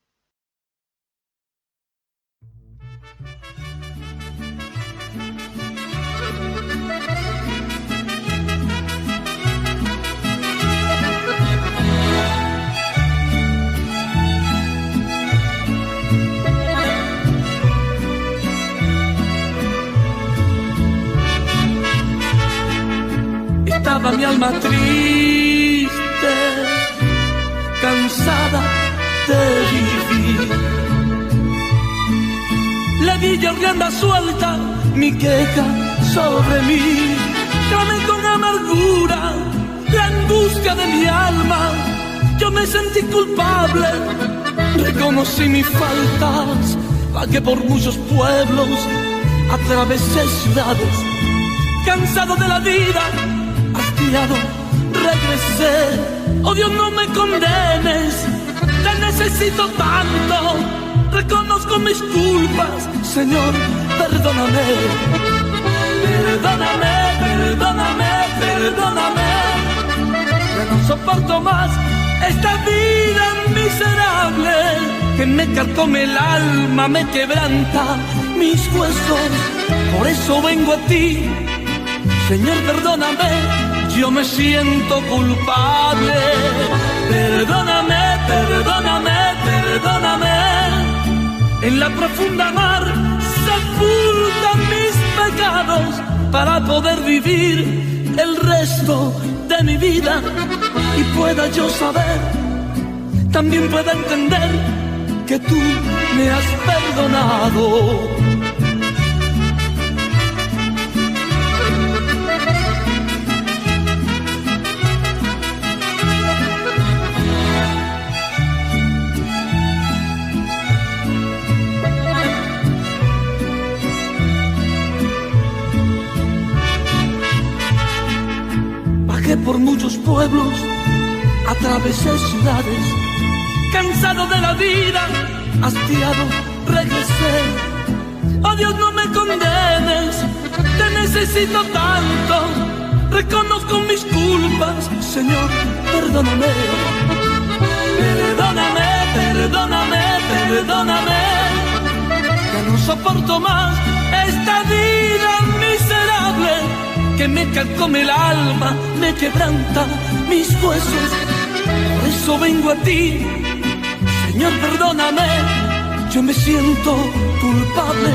Estaba mi alma triste, cansada de vivir. Le di ya rienda suelta mi queja sobre mí. Clamé con amargura la angustia de mi alma. Yo me sentí culpable, reconocí mis faltas. Vagué por muchos pueblos, atravesé ciudades, cansado de la vida, hastiado, regresé. Oh Dios, no me condenes, te necesito tanto. Reconozco mis culpas, Señor, perdóname. Perdóname, perdóname, perdóname. Ya no soporto más esta vida miserable que me carcome el alma, me quebranta mis huesos. Por eso vengo a ti, Señor, perdóname, yo me siento culpable. Perdóname, perdóname, perdóname. En la profunda mar sepulta mis pecados para poder vivir el resto de mi vida y pueda yo saber, también pueda entender que tú me has perdonado. Por muchos pueblos, atravesé ciudades, cansado de la vida, hastiado, regresé. Oh Dios, no me condenes, te necesito tanto. Reconozco mis culpas, Señor, perdóname. Perdóname, perdóname, perdóname. Ya no soporto más esta vida miserable que me carcome el alma, me quebranta mis huesos. Por eso vengo a ti, Señor, perdóname, yo me siento culpable.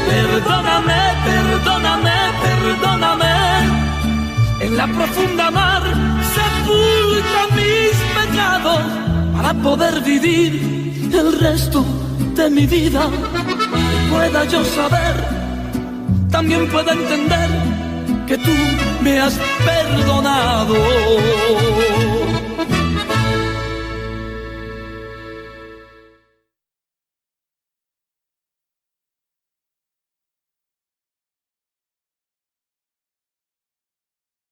Perdóname, perdóname, perdóname. En la profunda mar sepulta mis pecados para poder vivir el resto de mi vida. Y pueda yo saber, también pueda entender que tú me has perdonado.